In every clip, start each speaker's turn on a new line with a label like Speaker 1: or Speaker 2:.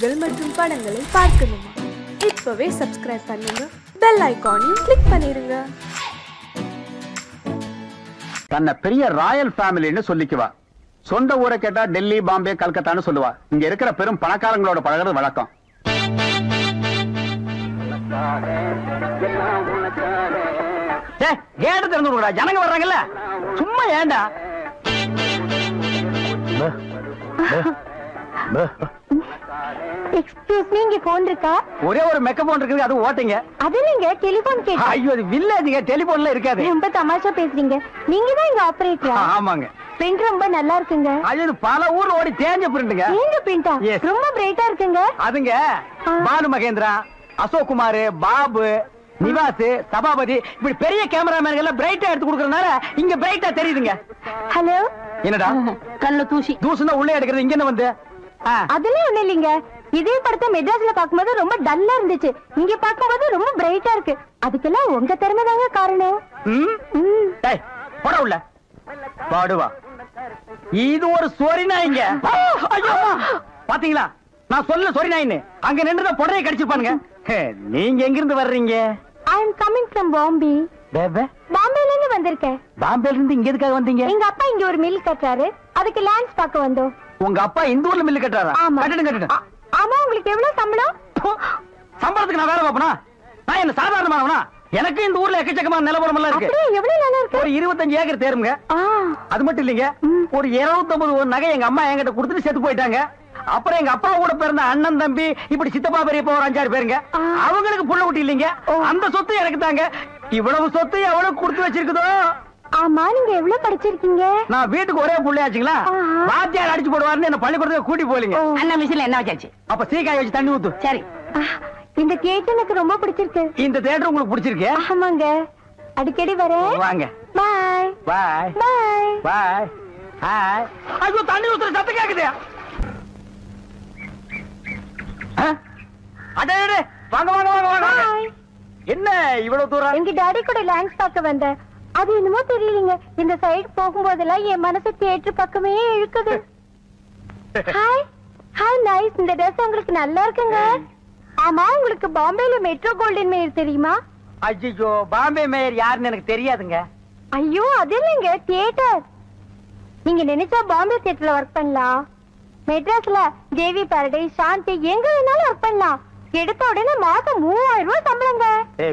Speaker 1: நிகழ்ச்சிகள் மற்றும் படங்களை பார்க்கணுமா? இப்பவே சப்ஸ்கிரைப் பண்ணுங்க, பெல் ஐகானையும் கிளிக் பண்ணிருங்க.
Speaker 2: தன்னை பெரிய ராயல் ஃபேமிலின்னு சொல்லிக்குவா. சொந்த ஊரை கேட்டா டெல்லி, பாம்பே, கல்கத்தான்னு சொல்லுவா. இங்க இருக்கிற பெரும் பணக்காரங்களோட பழகிறது வழக்கம். கேட்டு திறந்து விடுறா, ஜனங்க வர்றாங்கல்ல, சும்மா ஏண்டா?
Speaker 3: எக்ஸ்கியூஸ் மீ, இங்க போன் இருக்கா?
Speaker 2: ஒரே ஒரு மெக்க போன் இருக்குது, அது ஓட்டுங்க.
Speaker 3: அது நீங்க டெலிபோன் கேட்டா?
Speaker 2: ஐயோ, அது வில்லேஜ்ங்க, டெலிபோன்ல இருக்காது.
Speaker 3: ரொம்ப தமாஷா பேசுறீங்க. நீங்க தான் இங்க ஆபரேட்டரா?
Speaker 2: ஆமாங்க.
Speaker 3: பிரிண்ட் ரொம்ப நல்லா இருக்குங்க.
Speaker 2: அது பல ஊர்ல ஓடி தேஞ்ச பிரிண்ட்ங்க.
Speaker 3: தேஞ்ச பிரிண்டா? ரொம்ப பிரைட்டா இருக்குங்க.
Speaker 2: அதுங்க பாலு மகேந்திரா, அசோக் குமார், பாபு, நிவாஸ், சபாபதி, இப்படி பெரிய கேமராமேன் எல்லாம் பிரைட்டா எடுத்து கொடுக்கறதுனால இங்க பிரைட்டா தெரியுதுங்க.
Speaker 3: ஹலோ,
Speaker 2: என்னடா
Speaker 3: கண்ணுல தூசி?
Speaker 2: தூசுனா உள்ளே எடுக்கிறது, இங்க என்ன வந்து?
Speaker 3: அதெல்லாம் ஒண்ணு இல்லைங்க. இதே படத்தை மெட்ராஸ்ல பாக்கும்போது ரொம்ப டல்லா இருந்துச்சு, இங்க பாக்கும்போது ரொம்ப பிரைட்டா இருக்கு. அதுக்கெல்லாம் உங்க திறமை தாங்க காரணம்.
Speaker 2: போட உள்ள பாடுவா. இது ஒரு சொரி நாய்ங்க. பாத்தீங்களா, நான் சொல்ல சொரி நாயின்னு. அங்க நின்றுதான் புடரையை கடிச்சிருப்பானுங்க. நீங்க எங்க இருந்து வர்றீங்க?
Speaker 3: ஐ அம் கமிங் ஃப்ரம் பாம்பே. பாம்பேல இருந்து வந்திருக்கேன்.
Speaker 2: பாம்பேல இருந்து இங்க எதுக்காக வந்தீங்க?
Speaker 3: எங்க அப்பா இங்க ஒரு மில் கட்டுறாரு, அதுக்கு லேண்ட்ஸ் பார்க்க வந்தோம்.
Speaker 2: உங்க அப்பா இந்த ஊர்ல மில்லு கட்டுறாரா? கட்டணும்.
Speaker 3: ஆமா, உங்களுக்கு எவ்வளவு சம்பளம்?
Speaker 2: சம்பளத்துக்கு நான் வேலை பார்ப்பனா? நான் என்ன சாதாரணமானவனா? எனக்கு இந்த ஊர்ல எக்கச்சக்கமான நிலவரம் எல்லாம் இருக்கு.
Speaker 3: எவ்வளவு நல்லா இருக்கு?
Speaker 2: ஒரு 25 ஏக்கர் தேருங்க. அது மட்டும் இல்லைங்க, ஒரு 250 நகை எங்க அம்மா என்கிட்ட கொடுத்துட்டு செத்து போயிட்டாங்க. அப்புறம் எங்க அப்பா கூட பிறந்த அண்ணன், தம்பி, இப்படி சித்தப்பா, பெரியப்பா ஒரு 5-6 பேருங்க. அவங்களுக்கு புள்ள குட்டி இல்லைங்க. அந்த சொத்து எனக்கு தாங்க. இவ்வளவு சொத்து எவ்வளவு கொடுத்து வச்சிருக்குதோ.
Speaker 3: ஆமா, நீங்க எவ்வளவு படிச்சிருக்கீங்க?
Speaker 2: நான் வீட்டுக்கு ஒரே புள்ளையாச்சுங்களா, வாத்தியார் அடிச்சு போடுவாருன்னு என்ன பள்ளிக்கூடத்துக்கு கூட்டி போலீங்க.
Speaker 3: அண்ணா மிஷின்ல என்ன வச்சாச்சு?
Speaker 2: அப்ப சீக்காய் வச்சு தண்ணி ஊத்து.
Speaker 3: சரி. இந்த தியேட்டர் எனக்கு ரொம்ப பிடிச்சிருக்கு.
Speaker 2: இந்த தியேட்டர் உங்களுக்கு பிடிச்சிருக்கு?
Speaker 3: ஆமாங்க, அடிக்கடி வரேன்.
Speaker 2: வாங்க.
Speaker 3: பாய்
Speaker 2: பாய்
Speaker 3: பாய்
Speaker 2: பாய். ஹாய். ஐயோ, தண்ணி ஊத்துற சத்தம் கேக்குது. அடே, வாங்க வாங்க வாங்க வாங்க. என்ன இவ்வளவு தூரம்?
Speaker 3: எங்க டாடி கூட லேண்ட்ஸ் பார்க்க வந்தேன். அது என்னமோ தெரியலங்க, இந்த சைடு போகும்போதெல்லாம் என் மனசு தியேட்டர் பக்கமே இழுக்குது. Hi hi, nice. இந்த ட்ரெஸ் உங்களுக்கு நல்லா இருக்குங்க. ஆமா, உங்களுக்கு பாம்பேல மெட்ரோ கோல்டன் மேயர் தெரியுமா?
Speaker 2: ஐயோ, பாம்பே மேயர் யாருன்னு எனக்கு தெரியாதுங்க.
Speaker 3: ஐயோ, அது இல்லைங்க, தியேட்டர். நீங்க நினைச்சா பாம்பே தியேட்டர்ல ஒர்க் பண்ணலாம். மெட்ராஸ்ல தேவி பாரடைஸ், சாந்தி, எங்க வேணாலும் ஒர்க் பண்ணலாம். எடுத்த உடனே மாசம் 3000 ரூபாய் சம்பளங்க.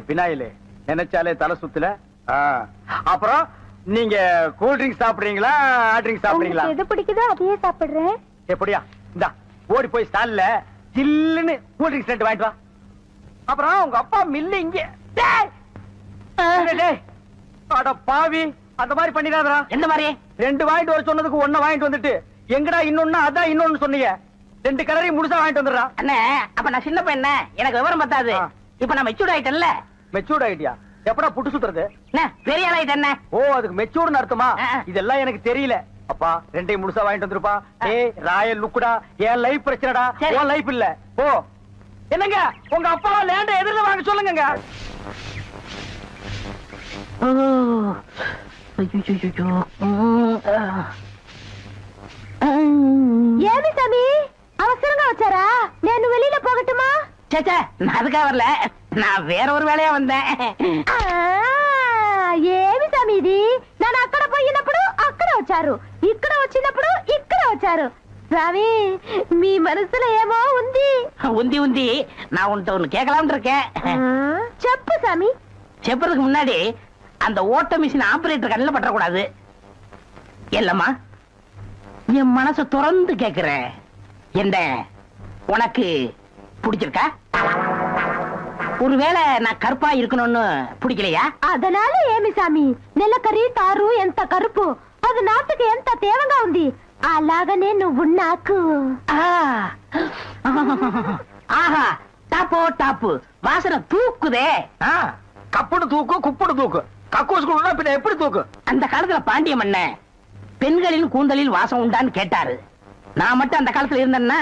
Speaker 2: பினாயிலே நினைச்சாலே தலை சுத்துல. அப்புறம் நீங்க கூல் ட்ரிங்க்ஸ் சாப்பிடுறீங்களா, ஹாட் ட்ரிங்க்ஸ் சாப்பிடுறீங்களா?
Speaker 3: எது பிடிக்குதோ அதையே சாப்பிடுறேன்.
Speaker 2: எப்படியா? இந்தா ஓடி போய் ஸ்டால்ல ஜில்லுன்னு கூல் ட்ரிங்க்ஸ் 2 வாங்கிட்டு வா. அப்புறம் உங்க அப்பா மில்லு இங்க. அட பாவி, அந்த மாதிரி பண்ணிடாதடா. எந்த மாதிரி? 2 வாங்கிட்டு வர சொன்னதுக்கு 1 வாங்கிட்டு வந்துட்டு எங்கடா இன்னொன்னு, அதான் இன்னொன்னு சொன்னீங்க. 2 கலரையும் முழுசா வாங்கிட்டு வந்துடுறா.
Speaker 4: அண்ணே, அப்ப நான் சின்ன பையன், எனக்கு விவரம் பத்தாது. இப்ப நான் மெச்சூர்ட் ஆயிட்டேன்ல.
Speaker 2: மெச்சூர்ட் ஆயிட்டியா? எப்படா புட்டு சுத்துறது?
Speaker 4: பெரிய ஆள் ஆயிட்டேன்.
Speaker 2: ஓ, அதுக்கு மெச்சூர்னு அர்த்தமா? இதெல்லாம் எனக்கு தெரியல. அப்பா 2ஐயும் முழுசா வாங்கிட்டு வந்துருப்பா. ஏய் ராயல் லுக்குடா, என் லைஃப் பிரச்சனைடா, உன் லைஃப் இல்ல. ஓ, என்னங்க உங்க அப்பா லேண்ட எதிரில வாங்க சொல்லுங்க.
Speaker 3: ஏமி சாமி, அவசரமா வச்சாரா? நான் வெளியில போகட்டுமா?
Speaker 4: சேச்சே, நான் அதுக்காக வரல, நான் வேற ஒரு வேலையா வந்தேன்.
Speaker 3: ఏమి సమీది నేను అక్కడ పోయినప్పుడు అక్కడ వచ్చారు, ఇక్కడ వచ్చినప్పుడు ఇక్కడ వచ్చారు. స్వామి, మీ మనసులో ఏమో ఉంది.
Speaker 4: ఉంది நான் உன்கிட்ட ஒண்ணு கேட்கலாம்னு இருக்கேன்.
Speaker 3: చెప్పు சாமி.
Speaker 4: చెప్పறதுக்கு முன்னாடி அந்த ஓட்ட மிஷின் ஆபரேட்டர் கண்ணில் பற்றக்கூடாது. இல்லம்மா, என் மனசை திறந்து கேட்கிறேன். என்ன உனக்கு பிடிச்சிருக்கா? ஒருவேளை நான் கருப்பா இருக்கணும்னு பிடிக்கலையா?
Speaker 3: அதனால ఏమి సామి, నెలకరి తారు ఎంత కరుపు, అది నాటుకు ఎంత తేవగా ఉంది. అలాగనే నువ్వు నాకు.
Speaker 4: ஆஹா, டாப்போ டாப்பு, வாசனை தூக்குதே.
Speaker 2: கப்புடு தூக்கு, குப்புடு தூக்கு, கக்கூஸ் குடுனா பின்ன எப்படி தூக்கு?
Speaker 4: அந்த காலத்துல பாண்டிய மன்னன் பெண்களின் கூந்தலில் வாசம் உண்டான்னு கேட்டாரு. நான் மட்டும் அந்த காலத்துல இருந்தேன்னா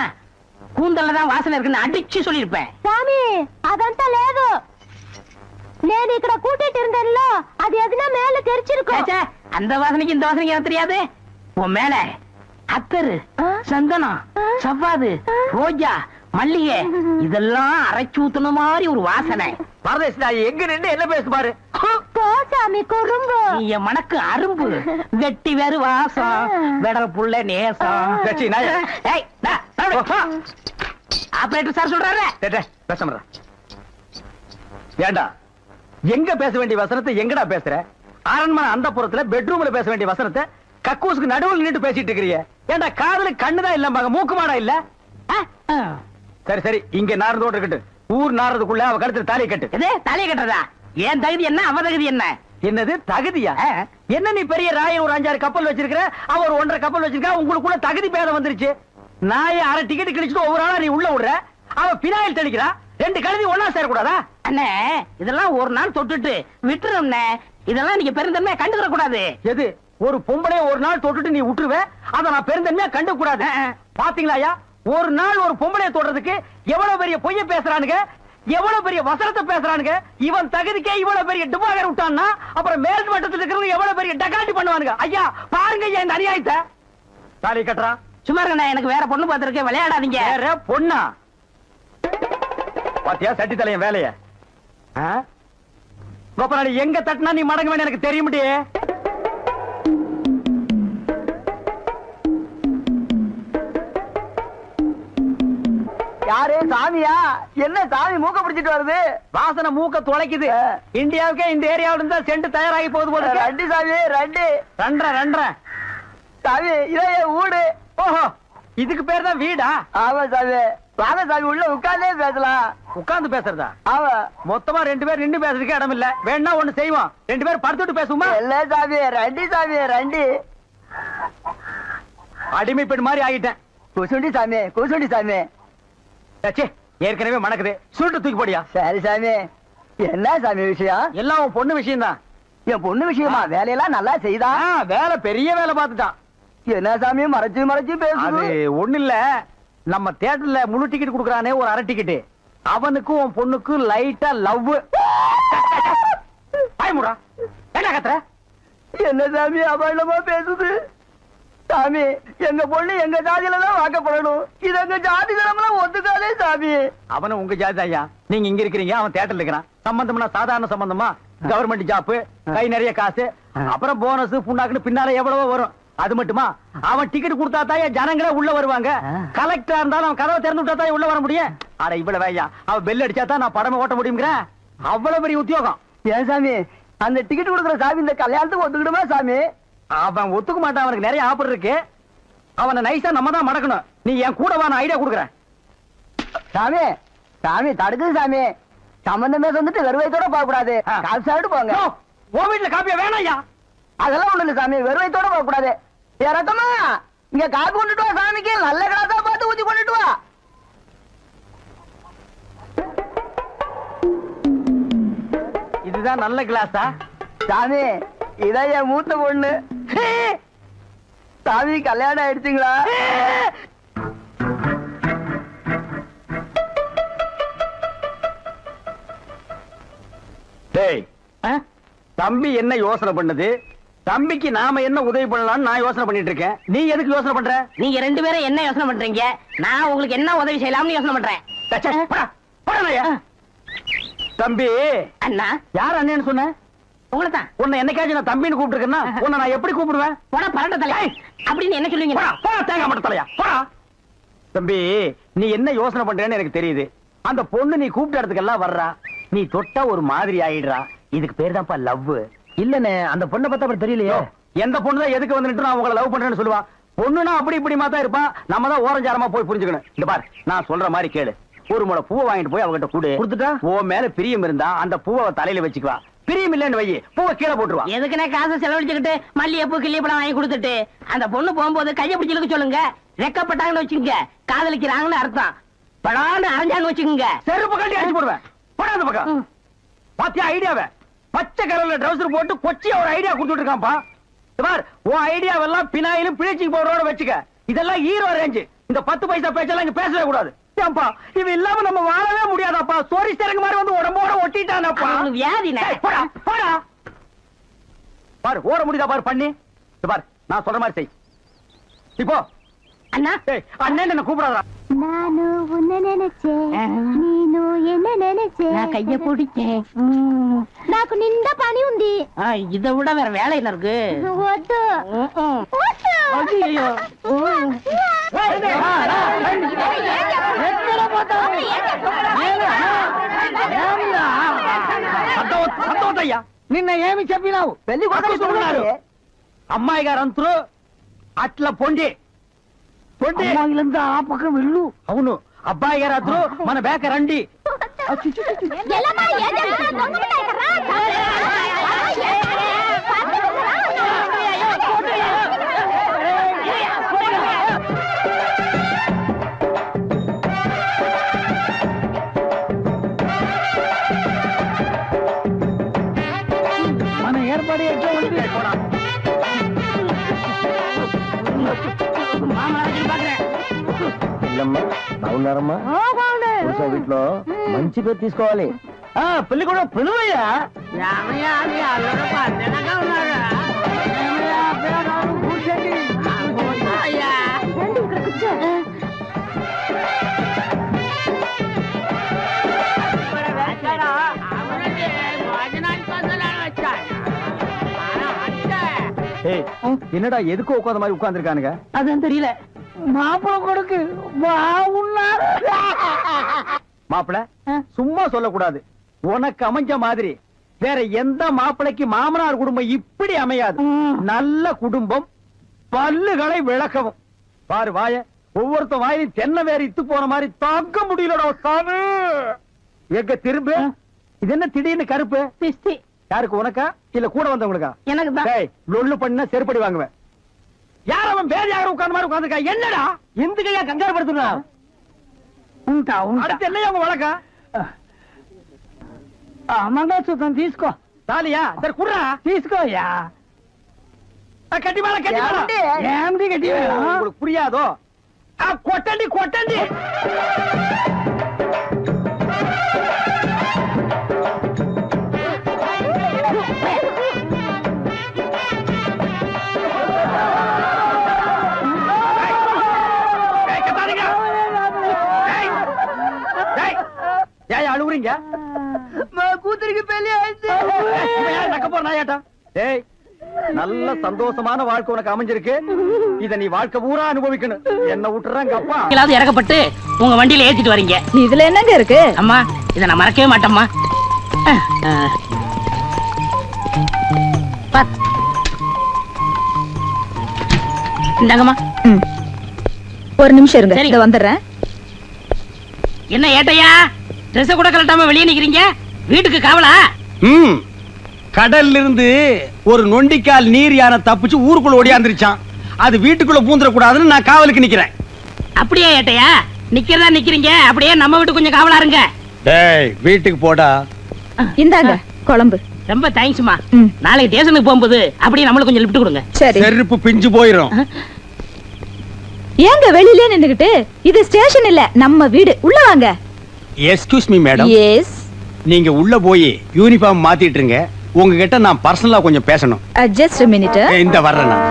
Speaker 4: கூந்தல்ல தான் வாசனை இருக்குன்னு அடிச்சு சொல்லிருப்பேன்.
Speaker 3: சாமி, అదంతా లేదు. నేను ఇక్కడ కూటిட்டு இருந்தேன்ல, அது எதுனா மேல தெரிச்சிருக்கும்.
Speaker 4: அந்த வாசனைக்கு இந்த வாசனைக்கு எனக்கு தெரியாது. உன் மேல அத்தரு, சந்தனம், சவ்வாது, ரோஜா, மல்லிகை இதெல்லாம் அரைச்சு ஊத்துன மாதிரி ஒரு வாசனை.
Speaker 2: பரதேசி நாய் எங்க நின்று என்ன பேசு பாரு.
Speaker 3: சாமி குறும்பு
Speaker 4: நீ மணக்கு அரும்பு வெட்டி வேறு வாசம் விடல் புள்ள நேசம். ஆபரேட்டர் சார் சொல்றாரு.
Speaker 2: பேச ஏண்டா எங்க பேச வேண்டிய வசனத்தை எங்கடா பேசுற? அரண்மனை அந்த புறத்துல பெட்ரூம்ல பேச வேண்டிய வசனத்தை கக்கூசுக்கு நடுவில் நின்று பேசிட்டு இருக்கிறீங்க. ஏண்டா காதுல கண்ணுதான் இல்ல மூக்கு மாடா இல்ல? சரி சரி இங்க நாரதோடு இருக்கட்டும். ஊர் நாரதுக்குள்ள அவ கழுத்துல தாலியை கட்டு.
Speaker 4: தாலியை கட்டுறதா? ஏன் தகுதி என்ன அவ தகுதி என்ன?
Speaker 2: என்னது தகுதியா? என்ன நீ பெரிய ராய ஒரு 5-6 கப்பல் வச்சிருக்கிற, அவ ஒரு 1.5 கப்பல் வச்சிருக்கா. உங்களுக்குள்ள தகுதி பேதம் வந்துருச்சு. நாய அரை டிக்கெட் கிழிச்சிட்டு ஒவ்வொரு ஆளா நீ உள்ள விடுற. அவ பினாயில் தெளிக்கிறா. 2 கழுதி ஒன்னா சேரக்கூடாதா?
Speaker 4: அண்ணே இதெல்லாம் ஒரு நாள் தொட்டுட்டு விட்டுரும். இதெல்லாம் நீங்க பெருந்தன்மையா கண்டுக்கிற கூடாது.
Speaker 2: எது ஒரு பொம்பளை ஒரு நாள் தொட்டுட்டு நீ விட்டுருவே, அத நான் பெருந்தன்மையா கண்டு கூடாது. பாத்தீங்களா ஒரு நாள் ஒரு பொம்பளைய தொடுறதுக்கு எவ்வளவு பெரிய பொய்ய பேசுறானுங்க, எவ்வளவு பெரிய வசனத்தை பேசுறானுங்க. இவன் தகுதிக்கே இவ்வளவு பெரிய டிபாகர் விட்டான்னா அப்புறம் மேல் மட்டத்தில் இருக்கிறவங்க எவ்வளவு பெரிய டகாட்டி பண்ணுவானுங்க. ஐயா பாருங்க இந்த அநியாயத்தை. தாலி கட்டுறா.
Speaker 4: சும்மா இருங்க, எனக்கு வேற பொண்ணு பார்த்திருக்கேன், விளையாடாதீங்க.
Speaker 2: வேற பொண்ணா? பாத்தியா சட்டி தலையன் வேலைய. கோபநாடி எங்க தட்டினா நீ மடங்க வேணும் எனக்கு தெரிய முடியே.
Speaker 5: யாரு சாமியா? என்ன சாமி மூக்க பிடிச்சிட்டு வருது?
Speaker 2: வாசனை மூக்க துளைக்குது. இந்தியாவுக்கே இந்த ஏரியாவில இருந்தா செண்டு தயாராகி போகுது போல.
Speaker 5: ரெண்டு சாமி ரெண்டு சாமி இதே வீடு.
Speaker 2: ஓஹோ இதுக்கு பேர் தான் வீடா?
Speaker 5: ஆமா சாமி. வாங்க சாமி உள்ள உட்கார்ந்தே பேசலாம்.
Speaker 2: உட்கார்ந்து பேசுறதா?
Speaker 5: ஆமா.
Speaker 2: மொத்தமா 2 பேர் நின்று பேசுறதுக்கு இடம் இல்ல. வேணா ஒண்ணு செய்வோம், 2 பேர் படுத்துட்டு பேசுவோமா?
Speaker 5: இல்ல சாமி ரெண்டு
Speaker 2: அடிமை பெண் மாதிரி ஆகிட்டேன்.
Speaker 5: குசுண்டி சாமி.
Speaker 2: ஏற்கனவே மணக்குது, சுருட்டு தூக்கி போடியா.
Speaker 5: சரி சாமி. என்ன சாமி விஷயம்?
Speaker 2: எல்லாம் உன் பொண்ணு விஷயம் தான்.
Speaker 5: என் பொண்ணு விஷயமா? வேலையெல்லாம் நல்லா செய்தா?
Speaker 2: வேலை பெரிய வேலை பார்த்துட்டான்.
Speaker 5: என்ன சாமி மறைச்சு பேசுது?
Speaker 2: ஒண்ணு இல்ல, நம்ம தியேட்டர்ல முழு டிக்கெட் குடுக்கறானே ஒரு அரை டிக்கெட், அவனுக்கும் உன் பொண்ணுக்கும் லைட்டா லவ். பயமுடா என்ன கத்துற?
Speaker 5: என்ன சாமி அபயமா பேசுது? சாமி எங்க பொண்ணு எங்க ஜாதியில தான் வாக்கப்படணும். இது எங்க ஜாதி தரம்லாம் ஒத்துக்காதே சாமி.
Speaker 2: அவனும் உங்க ஜாதி ஐயா. நீங்க இங்க இருக்கிறீங்க, அவன் தியேட்டர்ல இருக்கிறான். சம்பந்தம்னா சாதாரண சம்பந்தமா? கவர்மெண்ட் ஜாப், கை நிறைய காசு, அப்புறம் போனஸ் புண்ணாக்குன்னு பின்னால எவ்வளவோ வரும். அது மட்டுமா அவன் டிக்கெட் கொடுத்தா தான் ஜனங்களே உள்ள வருவாங்க. கலெக்டரா இருந்தாலும் அவன் கதவை திறந்து விட்டா தான் உள்ள வர முடியும். அட இவ்வளவு ஐயா, அவன் பெல் அடிச்சா தான் நான் படமே ஓட்ட முடியுங்கிற அவ்வளவு பெரிய உத்தியோகம்.
Speaker 5: ஏன் சாமி அந்த டிக்கெட் கொடுக்குற சாமி இந்த கல்யாணத்துக்கு ஒத்துக்கிடுமா சாமி?
Speaker 2: அவன் ஒத்துக்க மாட்டான், அவனுக்கு நிறைய ஆஃபர் இருக்கு. அவனை நைஸா நம்ம தான் மடக்கணும். நீ என் கூட வா, நான் ஐடியா கொடுக்குறேன்.
Speaker 5: சாமி தடுக்குது சாமி. சம்பந்தமே வந்துட்டு வெறுவைத்தோட போக கூடாது, காசு சாப்பிட்டு போங்க.
Speaker 2: உன் வீட்டுல காப்பியா வேணாம் ஐயா.
Speaker 5: அதெல்லாம் ஒண்ணு இல்ல சாமி, வெறுவைத்தோட போக கூடாது. இறக்கமா இங்க காப்பி கொண்டுட்டு வா சாமிக்கு. நல்ல கிளாஸா பார்த்து ஊத்தி கொண்டுட்டு வா.
Speaker 2: இதுதான் நல்ல கிளாஸா?
Speaker 5: சாமி இதான் என் மூத்த பொண்ணு. சாமி கல்யாணம் ஆயிடுச்சுங்களா?
Speaker 2: தம்பி என்ன யோசனை பண்ணுது? தம்பிக்கு நாம என்ன உதவி பண்ணலாம்னு நான் யோசனை பண்ணிட்டு இருக்கேன். நீ எதுக்கு யோசனை பண்ற?
Speaker 4: நீங்க 2 பேரும் என்ன யோசனை பண்றீங்க? நான் உங்களுக்கு என்ன உதவி செய்யலாம்னு யோசனை பண்றேன்.
Speaker 2: தம்பி
Speaker 4: அண்ணா.
Speaker 2: யார் அண்ணன்னு சொன்ன?
Speaker 4: உங்களை தான்.
Speaker 2: உன்னை என்னைக்காச்சும் நான் தம்பின்னு கூப்பிட்டுருக்கேன்னா உன்னை நான் எப்படி கூப்பிடுவேன்?
Speaker 4: போடா பரண்ட தலை அப்படின்னு என்ன சொல்லுவீங்க?
Speaker 2: போடா தேங்காய் மட்டும் தலையா போடா. தம்பி நீ என்ன யோசனை பண்றேன்னு எனக்கு தெரியுது. அந்த பொண்ணு நீ கூப்பிட்ட இடத்துக்கெல்லாம் வர்றா, நீ தொட்டா ஒரு மாதிரி ஆயிடுறா. இதுக்கு பேர் தான்ப்பா லவ். இல்லனே அந்த பொண்ணை பார்த்தா அப்படி தெரியலையே. எந்த பொண்ணு தான் எதுக்கு வந்துட்டு நான் உங்களை லவ் பண்றேன்னு சொல்லுவா? பொண்ணுனா அப்படி இப்படி தான் இருப்பான். நம்ம தான் ஓரஞ்சாரமா போய் புரிஞ்சுக்கணும். இந்த பாரு நான் சொல்ற மாதிரி கேளு. ஒரு முளை பூவை வாங்கிட்டு போய் அவகிட்ட கொடுத்துட்டா உன் மேல பிரியம் இருந்தா அந்த பூவை தலையில வச்சுக்குவா. பிரியம் இல்லன்னு வை, பூவை கீழே போட்டுருவா.
Speaker 4: எதுக்குன்னா காசை செலவழிச்சுக்கிட்டு மல்லிகைப்பூ கிள்ளிப்பழம் வாங்கி கொடுத்துட்டு அந்த பொண்ணு போகும்போது கையை பிடிச்சிருக்க சொல்லுங்க. ரெக்கப்பட்டாங்கன்னு வச்சுக்கோங்க, காதலிக்கிறாங்கன்னு அர்த்தம். படான்னு அரைஞ்சான்னு வச்சுக்கோங்க,
Speaker 2: செருப்பு கட்டி அடிச்சு போடுவேன். படாத பக்கம் பாத்தியா ஐடியாவை? பச்சை கலர்ல ட்ரவுசர் போட்டு கொச்சியா ஒரு ஐடியா கொடுத்துட்டு இருக்கான்ப்பா. உன் ஐடியாவெல்லாம் பினாயிலும் பிளீச்சிங் பவுடரோட வச்சுக்க. இதெல்லாம் ஹீரோ ரேஞ்சு. இந்த 10 பைசா பேச்செல்லாம் இங்க பேசவே கூடாது. இது இல்லாம நம்ம வாழவே முடியாதாப்பா. சோரி ஸ்டேரிங் மாதிரி வந்து உடம்போட ஒட்டிட்டானப்பா.
Speaker 4: வியாதி
Speaker 2: பாரு ஓட முடியுதா பாரு பண்ணி. பாரு நான் சொல்ற மாதிரி செய். இப்போ
Speaker 4: அண்ணா
Speaker 2: அண்ணன் என்ன கூப்பிடாதா?
Speaker 3: நானு உன்னை ನೀನು ಎನ್ನ ನೆನೆಚೆ
Speaker 4: நான் கைய பிடிச்சேன்.
Speaker 3: నాకు నిండా పని ఉంది.
Speaker 4: இதை விட வேற வேலை என்ன இருக்கு?
Speaker 3: వద్దు.
Speaker 4: ஐயோ.
Speaker 2: సంతోషయ్యా నిన్న ఏమి చెప్పినావు? పెళ్లి కొడుకున్నారు అమ్మాయి గారు అంతరు అట్లా పొండి పొండి ఆ పక్కన వెళ్ళు. అవును అబ్బాయి గారు అద్దరు మన బేక రండి. మన ఏర్పాటు ఎట్లా ఉంది? బాగున్నారమ్మా? వీటిలో మంచి పేరు తీసుకోవాలి. పెళ్లి కూడా పిలువయ్యా. என்னடா எதுக்கு உட்காந்த மாதிரி உட்கார்ந்துருக்கானுங்க?
Speaker 4: அதான் தெரியல. மாப்பிள கொடுக்கு பாவுன்னாரு.
Speaker 2: மாப்பிள சும்மா சொல்லக்கூடாது. உனக்கு அமைஞ்ச மாதிரி வேற எந்த மாப்பிளைக்கு மாமனார் குடும்பம் இப்படி அமையாது. நல்ல குடும்பம், பல்லுகளை விளக்கவும். பாரு வாய, ஒவ்வொருத்த வாயிலும் தென்னை வேற இத்து போன மாதிரி தாக்க முடியலடா சாமி. எங்க திரும்ப இது என்ன திடீர்னு கருப்பு?
Speaker 4: பிஸ்தி.
Speaker 2: யாருக்கு, உனக்கா இல்ல கூட வந்தவங்களுக்கா?
Speaker 4: எனக்கு தான்.
Speaker 2: லொல்லு பண்ணா செருப்படி வாங்குவேன். யார் அவன் வேற யாரும் உட்கார்ந்த மாதிரி உட்கார்ந்துருக்கா? என்னடா இந்த கையா கங்காரு படுத்துனா? அடுத்து என்ன அவங்க வழக்கா?
Speaker 4: మంగళసూత్రం తీసుకో.
Speaker 2: తాలియా సరే కుర్రా
Speaker 4: తీసుకోయా.
Speaker 2: కట్టి మేళ కట్టి మేళ.
Speaker 4: ఏమిటి కట్టి మేళ?
Speaker 2: உங்களுக்கு புரியாதோ? కొట్టండి కొట్టండి. ஏன் அழுவுறீங்க?
Speaker 5: கூத்துருக்கு பெரிய
Speaker 2: நல்ல சந்தோஷமான வாழ்க்கை உனக்கு அமைஞ்சிருக்கு. இத நீ வாழ்க்கை பூரா அனுபவிக்கணும். என்ன விட்டுறாங்க அப்பா.
Speaker 4: இறக்கப்பட்டு உங்க வண்டியில ஏத்திட்டு வரீங்க.
Speaker 3: இதுல என்னங்க இருக்கு?
Speaker 4: அம்மா இத நான் மறக்கவே மாட்டேம்மா. இந்தாங்கம்மா.
Speaker 3: ஒரு நிமிஷம் இருங்க, இத வந்துடுறேன்.
Speaker 4: என்ன ஏட்டையா ட்ரெஸ் கூட கலட்டாம வெளியே நிக்கிறீங்க? வீட்டுக்கு காவலா?
Speaker 2: கடல்ல இருந்து ஒரு நொண்டிக்கால் நீர் யானை தப்பிச்சு ஊருக்குள்ள ஓடியாந்துருச்சான். அது வீட்டுக்குள்ள பூந்துட கூடாதுன்னு நான் காவலுக்கு நிக்கிறேன்.
Speaker 4: அப்படியே ஏட்டையா நிக்கிறதா நிக்கிறீங்க? அப்படியே நம்ம வீட்டுக்கு கொஞ்சம் காவலா இருங்க.
Speaker 2: டேய் வீட்டுக்கு போடா.
Speaker 3: இந்தாங்க குழம்பு.
Speaker 4: ரொம்ப தேங்க்ஸ்மா. நாளைக்கு ஸ்டேஷனுக்கு போகும்போது அப்படியே நம்மளுக்கு கொஞ்சம் லிஃப்ட் கொடுங்க.
Speaker 3: சரி.
Speaker 2: செருப்பு பிஞ்சு போயிரும்.
Speaker 3: ஏங்க வெளியிலே நின்னுகிட்டு? இது ஸ்டேஷன் இல்ல, நம்ம வீடு. உள்ள வாங்க.
Speaker 2: Excuse me madam.
Speaker 3: எஸ்.
Speaker 2: நீங்க உள்ள போய் யூனிஃபார்ம் மாத்திட்டு இருங்க. உங்ககிட்ட நான் பர்சனலா கொஞ்சம் பேசணும்.
Speaker 3: Just a minute.
Speaker 2: இந்த வர்றேன் நான்.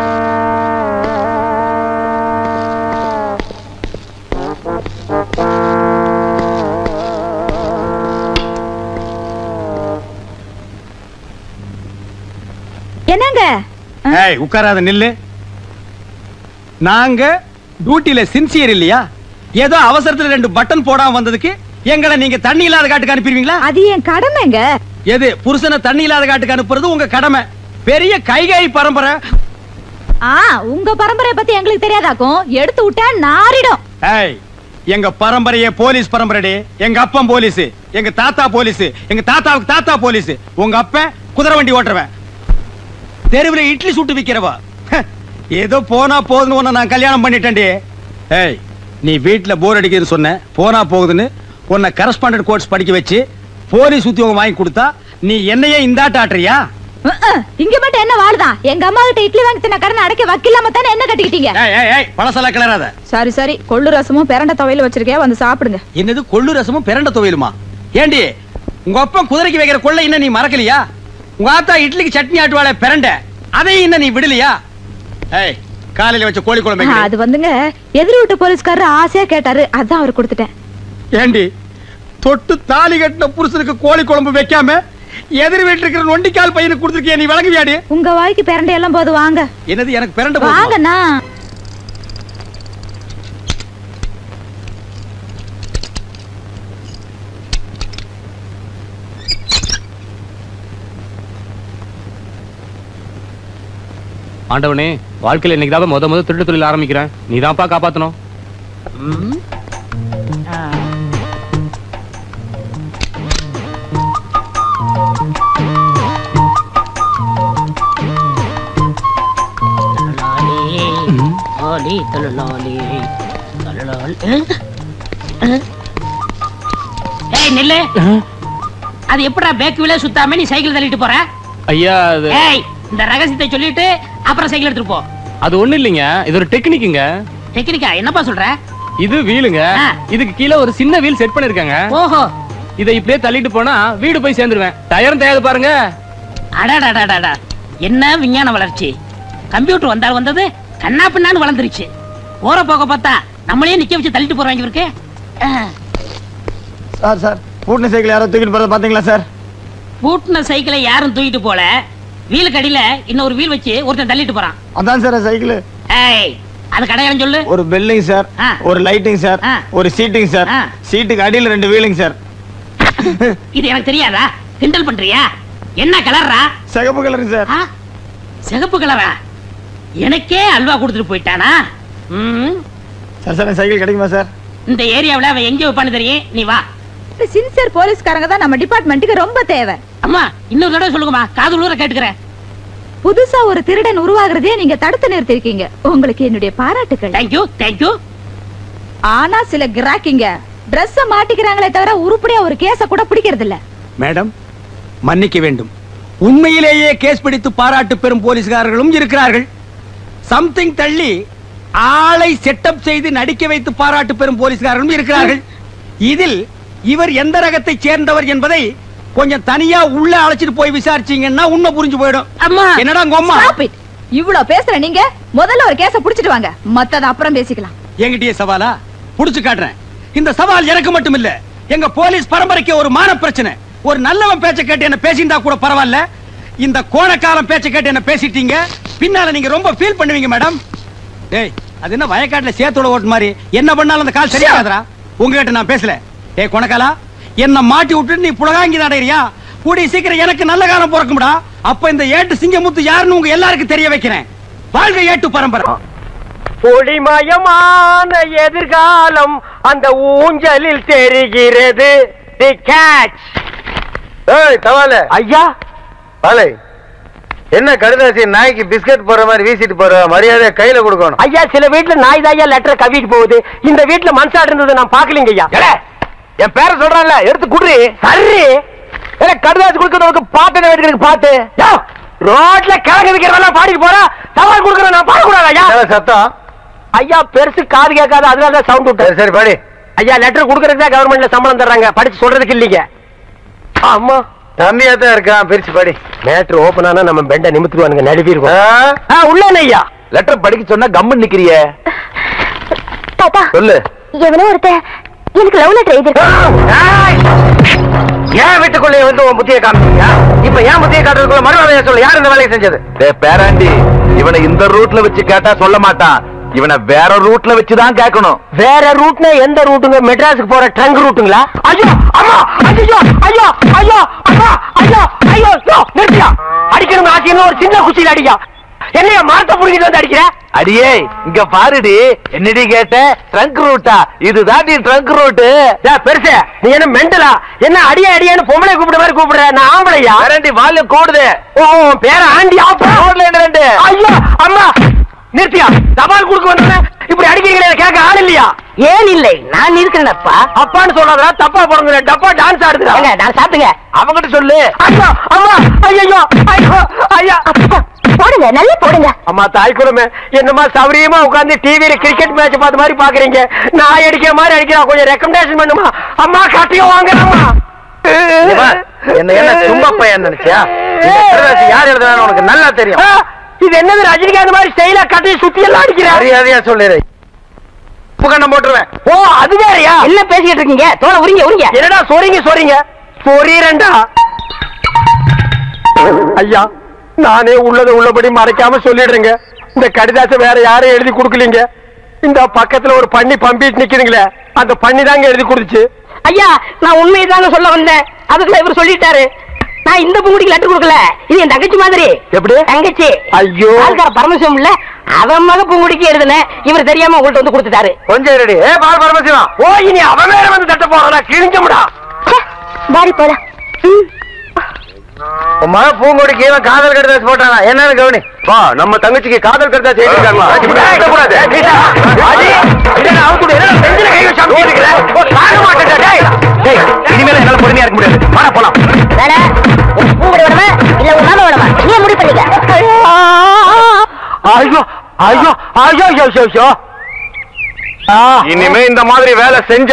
Speaker 3: என்னங்க?
Speaker 2: ஏய் உட்காராத நில்லு. நாங்க டியூட்டில சின்சியர் இல்லையா? ஏதோ அவசரத்துல 2 பட்டன் போடாம வந்ததுக்கு எங்களை நீங்க தண்ணி இல்லாத காட்டுக்கு அனுப்பிடுவீங்களா?
Speaker 3: அது என் கடமைங்க.
Speaker 2: எது புருஷனை தண்ணி இல்லாத காட்டுக்கு அனுப்புறது உங்க கடமை. பெரிய கைகை பரம்பரை.
Speaker 3: உங்க பரம்பரை பத்தி எங்களுக்கு தெரியாதாக்கும். எடுத்து விட்டா நாரிடும்.
Speaker 2: ஏய் எங்க பரம்பரையே போலீஸ் பரம்பரைடி. எங்க அப்பன் போலீஸ், எங்க தாத்தா போலீஸ், எங்க தாத்தாவுக்கு தாத்தா போலீஸ். உங்க அப்பன் குதிரை வண்டி ஓட்டுறவன், தெருவில் இட்லி சுட்டு விக்கிறவா. ஏதோ போனா போதுன்னு உன்னை நான் கல்யாணம் பண்ணிட்டேன்டி. ஏய் நீ வீட்டுல போர் அடிக்குதுன்னு சொன்ன, போனா போகுதுன்னு உன்னை கரஸ்பாண்டன்ட் கோர்ஸ் படிக்க வச்சு போலீஸ் உத்தியோகம் வாங்கி கொடுத்தா நீ என்னையே இந்தாட்ட ஆட்டுறியா?
Speaker 3: இங்க மட்டும் என்ன வாழுதான்? எங்க அம்மா கிட்ட இட்லி வாங்கி தின்ன கடனை அடைக்க வக்கில்லாம தானே என்ன கட்டிக்கிட்டீங்க?
Speaker 2: பழசெல்லாம் கிளறாத.
Speaker 3: சரி சரி, கொள்ளு ரசமும் பிரண்ட துவையில வச்சிருக்கேன், வந்து சாப்பிடுங்க.
Speaker 2: என்னது கொள்ளு ரசமும் பிரண்ட துவையிலுமா? ஏண்டி உங்க அப்பா குதிரைக்கு வைக்கிற கொள்ளை இன்னும் நீ மறக்கலையா? உங்க ஆத்தா இட்லிக்கு சட்னி ஆட்டுவாளே பிரண்ட, அதையும் இன்னும் நீ விடலையா? ஏய் காலையில வச்ச கோழி குழம்பு
Speaker 3: அது வந்துங்க எதிர் வீட்டு போலீஸ்காரர் ஆசையா கேட்டாரு, அதான் அவர் கொடுத்துட்டேன்.
Speaker 2: ஏண்டி தொட்டு தாலி கட்டின புருஷனுக்கு கோழி குழம்பு வைக்காம எதிர் வீட்டுல இருக்கிற நொண்டிக்கால் பையனுக்கு கொடுத்துருக்கிய நீ விளங்குவியாடி?
Speaker 3: உங்க வாய்க்கு பிரண்டை எல்லாம் போது வாங்க.
Speaker 2: என்னது எனக்கு பிரண்டை
Speaker 3: வாங்கண்ணா.
Speaker 6: ஆண்டவனே, வாழ்க்கையில இன்னைக்கு தான் முத திருட்டு தொழில் ஆரம்பிக்கிறேன். நீ தான்ப்பா காப்பாத்தணும்.
Speaker 4: நெல்லு அது எப்படா பேக் வீல சுத்தாம நீ சைக்கிள் தள்ளிட்டு போற?
Speaker 6: ஐயா
Speaker 4: இந்த ரகசியத்தை சொல்லிட்டு அப்புறம் சைக்கிள் எடுத்துட்டு போ.
Speaker 6: அது ஒண்ணு இல்லைங்க, இது ஒரு டெக்னிக்குங்க.
Speaker 4: டெக்னிக்கா? என்னப்பா சொல்ற? இது
Speaker 6: வீலுங்க. இதுக்கு கீழே ஒரு சின்ன வீல் செட் பண்ணிருக்காங்க.
Speaker 4: ஓஹோ.
Speaker 6: இதை இப்படியே தள்ளிட்டு போனா வீடு போய் சேர்ந்துருவேன். டயரும் தேயாது பாருங்க.
Speaker 4: அடாடாடாடா, என்ன விஞ்ஞான வளர்ச்சி! கம்ப்யூட்டர் வந்தால் வந்தது கண்ணா பின்னான்னு வளர்ந்துருச்சு. போற போக பார்த்தா நம்மளே நிக்க வச்சு தள்ளிட்டு போறாங்க இருக்கு.
Speaker 2: சார் சார் பூட்டின சைக்கிள் யாரோ தூக்கிட்டு போறத பாத்தீங்களா சார்?
Speaker 4: பூட்டின சைக்கிளை யாரும் தூக்கிட்டு போல. வீலுக்கு அடியில இன்னொரு வீல் வச்சு ஒருத்தன் தள்ளிட்டு போறான்.
Speaker 2: அதான் சார் சைக்கிள்.
Speaker 4: ஏய், அது கடையாளம் சொல்லு.
Speaker 2: ஒரு பெல்லிங் சார், ஒரு லைட்டிங் சார், ஒரு சீட்டிங் சார், சீட்டுக்கு அடியில 2 வீலிங் சார்.
Speaker 4: இது எனக்கு தெரியாதா? கிண்டல் பண்றியா? என்ன கலர்ரா?
Speaker 2: சிகப்பு கலர் சார்.
Speaker 4: சிகப்பு கலரா? எனக்கே அல்வா கொடுத்துட்டு போயிட்டானா?
Speaker 2: சார் சார் சைக்கிள் கிடைக்குமா சார்?
Speaker 4: இந்த ஏரியாவுல அவன் எங்க வைப்பான்னு தெரியும். நீ வா.
Speaker 3: சின்சியர் போலீஸ்காரங்க தான் நம்ம டிபார்ட்மெண்ட்டுக்கு ரொம்ப தேவை.
Speaker 4: அம்மா இன்னொரு தடவை சொல்லுங்கம்மா, காது ஊர கேட்டுக்கிறேன்.
Speaker 3: புதுசா ஒரு திருடன் உருவாகிறதே நீங்க தடுத்து நிறுத்திருக்கீங்க. உங்களுக்கு என்னுடைய பாராட்டுகள்.
Speaker 4: Thank you thank you.
Speaker 3: ஆனா சில கிராக்கிங்க டிரெஸ் மாட்டிக்கிறாங்களே தவிர உருப்படியா ஒரு கேஸ கூட பிடிக்கிறது இல்ல.
Speaker 2: மேடம் மன்னிக்க வேண்டும், உண்மையிலேயே கேஸ் பிடித்து பாராட்டு பெறும் போலீஸ்காரர்களும் இருக்கிறார்கள். சம்திங் தள்ளி ஆளை செட்டப் செய்து நடிக்க வைத்து பாராட்டு பெறும் போலீஸ்காரர்களும் இருக்கிறார்கள். இதில் இவர் எந்த ரகத்தை சேர்ந்தவர் என்பதை கொஞ்சம் தனியா உள்ள அழைச்சிட்டு போய் விசாரிச்சீங்கன்னா உண்மை புரிஞ்சு போயிடும். என்னடா கோம்மா,
Speaker 3: இவ்வளவு பேசுற நீங்க முதல்ல ஒரு கேஸ புடிச்சிட்டு வாங்க, மத்தத அப்புறம் பேசிக்கலாம்.
Speaker 2: என்கிட்டயே சவாலா? புடிச்சு காட்டுறேன். இந்த சவால் எனக்கு மட்டும் இல்ல, எங்க போலீஸ் பரம்பரைக்கு ஒரு மான பிரச்சனை. ஒரு நல்லவன் பேச்ச கேட்டு என்ன பேசிட்டா கூட பரவாயில்ல, இந்த கோணக்காரன் பேச்ச கேட்டு என்ன பேசிட்டீங்க பின்னால நீங்க ரொம்ப ஃபீல் பண்ணுவீங்க மேடம். டேய், அது என்ன வயக்காட்டுல சேத்தோட ஓட்டு மாதிரி என்ன பண்ணாலும் அந்த கால் சரியாகாதரா? உங்ககிட்ட நான் பேசல. ஏய் கோணக்காலா, என்ன மாட்டி விட்டு நீ புலகாங்கி நடைறியா? கூடிய சீக்கிரம் எனக்கு நல்ல காலம் பிறக்கும்டா. அப்ப இந்த ஏட்டு சிங்கமுத்து யாருன்னு உங்க எல்லாருக்கும் தெரிய வைக்கிறேன். வாழ்க ஏட்டு பரம்பரை.
Speaker 5: ஒளிமயமான எதிர்காலம் அந்த ஊஞ்சலில் தெரிகிறது. தி கேட்ச். ஏய் தவால ஐயா, பாலை என்ன கடுதாசி நாய்க்கு பிஸ்கட் போற மாதிரி வீசிட்டு போற மரியாதை கையில கொடுக்கணும். ஐயா சில வீட்டுல நாய் தாயா லெட்டர் கவிட்டு போகுது, இந்த வீட்டுல மனசாடு இருந்தது நான் பாக்கலீங்க ஐயா. என் பேரை சொல்றான்ல, எடுத்து குடுறி. சரி கடுதாசி கொடுக்கறதுக்கு பாட்டு வேண்டியதுக்கு பாட்டு. ரோட்ல கிழங்கு விக்கிறவெல்லாம் பாடிட்டு போறா, தவால் கொடுக்கற நான் பாடக்கூடாது ஐயா. சத்தம் ஐயா பெருசு காது கேட்காது, அதனாலதான் சவுண்ட் விட்டு. சரி பாடி ஐயா. லெட்டர் கொடுக்கறதுக்கு கவர்மெண்ட்ல சம்பளம் தர்றாங்க, படிச்சு சொல்றதுக்கு இல்லீங்க. ஆமா கம்மியா தான் இருக்கான், பிரிச்சு படி. லெட்டர் ஓபன் ஆனா நம்ம பெண்ட நிமித்துவானுங்க, நடுவி இருக்கும். உள்ள ஐயா லெட்டர் படிக்க சொன்னா கம்மு நிக்கிறிய.
Speaker 3: தாத்தா
Speaker 5: சொல்லு.
Speaker 3: எவனோ ஒருத்தன் எனக்கு லவ் லெட்டர் எழுதிருக்கான்.
Speaker 5: ஏன் வீட்டுக்குள்ளே வந்து உன் புத்தியை காமிச்சீங்க? இப்ப ஏன் புத்தியை காட்டுறதுக்குள்ள மறுவாதையா சொல்லு, யார் இந்த வேலையை செஞ்சது? பேராண்டி, இவனை இந்த ரூட்ல வச்சு கேட்டா சொல்ல மாட்டான், இவனை வேற ரூட்ல வச்சுதான் கேட்கணும். வேற ரூட்னா எந்த ரூட்டுங்க? மெட்ராஸுக்கு போற ட்ரங்க் ரூட்டுங்களா? ஐயோ அம்மா, ஐயோ ஐயோ ஐயோ அம்மா, ஐயோ ஐயோ நிறுத்தியா. அடிக்கணும் ஆசியம் ஒரு சின்ன குச்சியில் அடிக்கா. என்னைய மாத்த புடிக்கிட்டு வந்து அடிக்கிற? அடியே இங்க பாருடி, என்னடி கேட்ட? ட்ரங்க் ரூட்டா? இதுதான் நீ ட்ரங்க் ரூட்டு. பெருசு நீ என்ன மெண்டலா? என்ன அடியே அடியான்னு பொம்பளை கூப்பிட மாதிரி கூப்பிடுற? நான் ஆம்பளையா? ரெண்டு வாலு கூடுது. ஓ பேர ஆண்டி ஆப்பா. ரெண்டு ஐயோ அம்மா நிறுத்தியா. தபால் கொடுக்க வந்தா இப்படி அடிக்கிறீங்களே, கேட்க ஆள் இல்லையா? ஏன் இல்லை, நான் இருக்கிறேன்ப்பா. அப்பான்னு சொல்லாதா, தப்பா போடுங்க. டப்பா டான்ஸ் ஆடுதுங்க, நான் சாப்பிட்டுங்க. அவங்கிட்ட சொல்லு. ஐயோ அம்மா, ஐயோ ஐயோ ஐயா.
Speaker 3: போடுங்க, நல்லா போடுங்க.
Speaker 5: அம்மா தாய் குடும்பமே, என்னமா சௌரியமா உட்கார்ந்து டிவியில கிரிக்கெட் மேட்ச் பார்த்த மாதிரி பாக்குறீங்க. நான் அடிக்கிற மாதிரி அடிக்கிறா, கொஞ்சம் ரெக்கமெண்டேஷன் பண்ணுமா? அம்மா கட்டியும் வாங்கலாமா? என்ன சும்மா பையன் நினைச்சியா? யார் எழுதுறான்னு உனக்கு நல்லா தெரியும். இது என்னது ரஜினிகாந்த் மாதிரி ஸ்டைலா கட்டி சுத்தி எல்லாம் அடிக்கிற? மரியாதையா சொல்லுறேன்.
Speaker 2: உப்பு கண்டம் போட்டுருவேன். ஓ அது வேறயா?
Speaker 4: என்ன பேசிக்கிட்டு இருக்கீங்க? தோலை உரிங்க.
Speaker 2: என்னடா சொறீங்க சொறீரண்டா. ஐயா நானே உள்ளதை உள்ளபடி மறைக்காம சொல்லிடுறேங்க. இந்த கடிதாசை வேற யாரும் எழுதி கொடுக்கலீங்க. இந்த பக்கத்துல ஒரு பண்ணி பம்பிட்டு நிக்கிறீங்களே, அந்த பண்ணி தாங்க எழுதி கொடுத்துச்சு.
Speaker 4: ஐயா நான் உண்மையை தாங்க சொல்ல வந்தேன். அதுக்குள்ள இவர் சொல்லிட்டாரு. நான் இந்த பூங்குடிக்கு லெட்டர் கொடுக்கல. இது என் தங்கச்சி மாதிரி.
Speaker 2: எப்படி?
Speaker 4: தங்கச்சி.
Speaker 2: ஐயோ
Speaker 4: ஆள்கார பரமசிவம் இல்ல, அவன் மக பூங்குடிக்கு எழுதுனேன். இவர் தெரியாம உங்கள்ட்ட வந்து கொடுத்துட்டாரு.
Speaker 2: கொஞ்சம் ரெடி. பால் பரமசிவம் ஓ இனி அவன் வேற வந்து தட்ட போறா கிழிஞ்சமுடா.
Speaker 3: பாடி போலாம்.
Speaker 2: உன் மக பூங்கொடிக்கு இவன் காதல் கடிதாசு போட்டானா என்னன்னு கவனி. வா நம்ம தங்கச்சிக்கு காதல் கடிதாசு எழுதிருக்காங்களா? இனிமேல என்னால பொறுமையா இருக்க முடியாது. வாடா போலாம்.
Speaker 3: பூங்குடி விடவா இல்ல உன் மாமா விடவா? நீ முடிவு பண்ணிக்க.
Speaker 2: ஐயோ ஐயோ ஐயோ ஐயோ ஐயோ. இனிமே இந்த மாதிரி வேலை செஞ்ச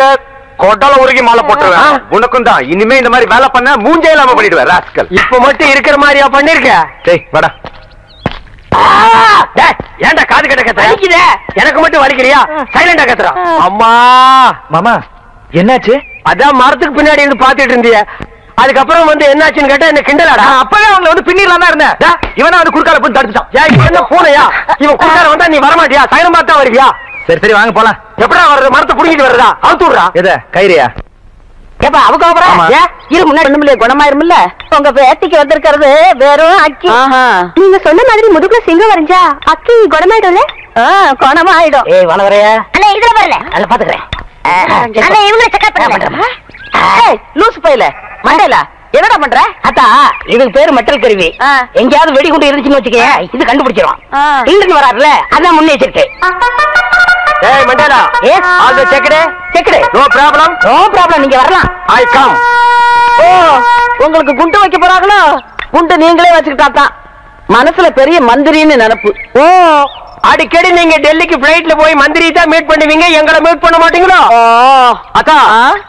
Speaker 2: கொட்டால உருகி மாலை போட்டுருவேன். உனக்கும் தான் இனிமே இந்த மாதிரி வேலை பண்ண மூஞ்சே இல்லாம பண்ணிடுவேன் ராஸ்கல். இப்ப மட்டும் இருக்கிற மாதிரியா பண்ணிருக்க? டேய் வாடா. ஏன்டா காது கட்ட கத்துற? எனக்கு மட்டும் வலிக்கிறியா? சைலண்டா கத்துறா. அம்மா மாமா என்னாச்சு? அதான் மரத்துக்கு பின்னாடி இருந்து பாத்துட்டு இருந்திய. அதுக்கப்புறம் வந்து என்னாச்சுன்னு கேட்டா என்ன கிண்டலாடா? அப்பவே அவங்க வந்து பின்னிடலாம் தான் இருந்தேன். இவனா வந்து குறுக்கால போய் தடுத்துட்டான். என்ன பூனையா? இவன் குறுக்கால வந்தா நீ வரமாட்டியா? சைலம் பார்த்தா வருவியா? சரி சரி வாங்க போலாம். எப்படா வர்றது? மரத்தை புடிங்கிட்டு வர்றதா? அவுத்து விடுறா. எதை கைரியா?
Speaker 4: ஏப்பா அவங்க இரு முன்னாடி ஒண்ணுமில்ல குணமாயிருமில்ல. உங்க பேத்திக்கு வந்திருக்கிறது வெறும் அக்கி.
Speaker 3: நீங்க சொன்ன மாதிரி முதுகுல சிங்கம் வரைஞ்சா அக்கி குணமாயிடும்ல?
Speaker 4: குணமாயிடும். ஏய் வளவரையா
Speaker 3: அண்ணா இதுல வரல.
Speaker 4: அத பாத்துக்கிறேன்.
Speaker 3: அண்ணா இவங்களை செக் பண்ணுங்க.
Speaker 4: ஏய் லூசு பையல மண்டையில என்னடா பண்ற? அத்தா இதுக்கு பேரு மெட்டல் கருவி. எங்கயாவது வெடிகுண்டு இருந்துச்சுன்னு வச்சுக்க இது கண்டுபிடிச்சிரும். இங்கிருந்து வராருல அதான் முன்னெச்சரிக்கை.
Speaker 2: ஏய் Mandela all the checked no problem
Speaker 4: நீங்க வரலாம்.
Speaker 2: I come.
Speaker 4: ஓ உங்களுக்கு குண்டு வைக்க போறாங்களோ? குண்டு நீங்களே வச்சுக்கிட்டாதான் மனசுல பெரிய மந்திரின்னு நினைப்பு.
Speaker 2: ஓ அடிக்கடி நீங்க டெல்லிக்கு பிளைட்ல போய் மந்திரி தான் மீட் பண்ணுவீங்க, எங்களை மீட் பண்ண மாட்டீங்களோ? அக்கா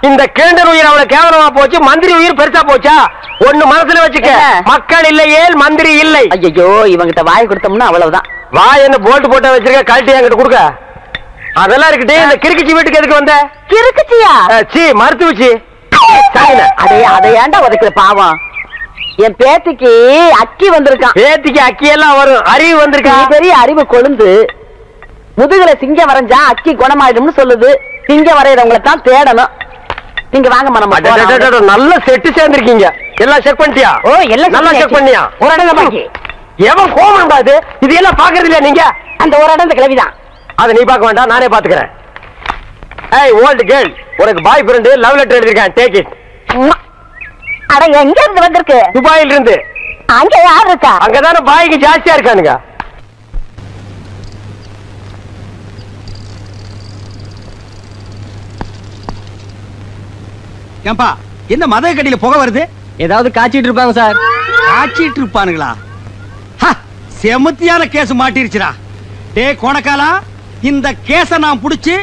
Speaker 2: இந்த கேண்டர் உயிர் அவ்வளவு கேவலமா போச்சு, மந்திரி உயிர் பெருசா போச்சா? ஒண்ணு மனசுல வச்சுக்க, மக்கள் இல்லையேல் மந்திரி இல்லை.
Speaker 4: ஐயோ இவங்கிட்ட வாய் கொடுத்தோம்னா அவ்வளவுதான்.
Speaker 2: வாய் என்ன போல்ட் போட்டா வச்சிருக்க, கழட்டி என்கிட்ட கொடுக்க. அதெல்லாம் இருக்கட்டு. இந்த கிறுக்குச்சி வீட்டுக்கு எதுக்கு வந்த?
Speaker 4: கிறுக்குச்சியா?
Speaker 2: சி மருத்துவச்சி.
Speaker 4: அதை ஏன்டா உதைக்கிற பாவம்? என் பேத்திக்கு அக்கி வந்திருக்கான்.
Speaker 2: பேத்திக்கு அக்கி எல்லாம் வரும், அறிவு வந்திருக்கா?
Speaker 4: பெரிய அறிவு கொழுந்து. முதுகுல சிங்கம் வரைஞ்சா அக்கி குணமாயிடும்னு சொல்லுது. சிங்கம் வரையறவங்களை தான் தேடணும். நீங்க வாங்க மனம்.
Speaker 2: நல்ல செட்டு சேர்ந்திருக்கீங்க. எல்லாம் செக் பண்ணிட்டியா?
Speaker 4: ஓ எல்லாம்
Speaker 2: நல்லா செக் பண்ணியா?
Speaker 4: ஒரு இடம் பாக்கி.
Speaker 2: எவன் கோமம் பாது இது எல்லாம் பாக்குறது இல்லையா நீங்க?
Speaker 4: அந்த ஒரு இடம் இந்த கிளவிதான்.
Speaker 2: அதை நீ பார்க்க வேண்டாம், நானே பாத்துக்கிறேன். ஏய் ஓல்ட் கேர்ள், உனக்கு பாய் ஃப்ரெண்ட் லவ் லெட்டர் எழுதிருக்கேன், டேக் இட்.
Speaker 3: அட எங்க இருந்து வந்திருக்கு?
Speaker 2: துபாயில இருந்து.
Speaker 3: அங்க யார் இருக்கா?
Speaker 2: அங்கதானே பாய்க்கு ஜாஸ்தியா இருக்கானுங்க.
Speaker 7: ஏன்பா என்ன மத கட்டில புகை வருது?
Speaker 2: ஏதாவது காய்ச்சிட்டு இருப்பாங்க சார்.
Speaker 7: காய்ச்சிட்டு இருப்பானுங்களா? செமத்தியான கேஸ் மாட்டிருச்சுடா. டே கோணக்காலா, இந்த கேஸ நான் புடிச்சு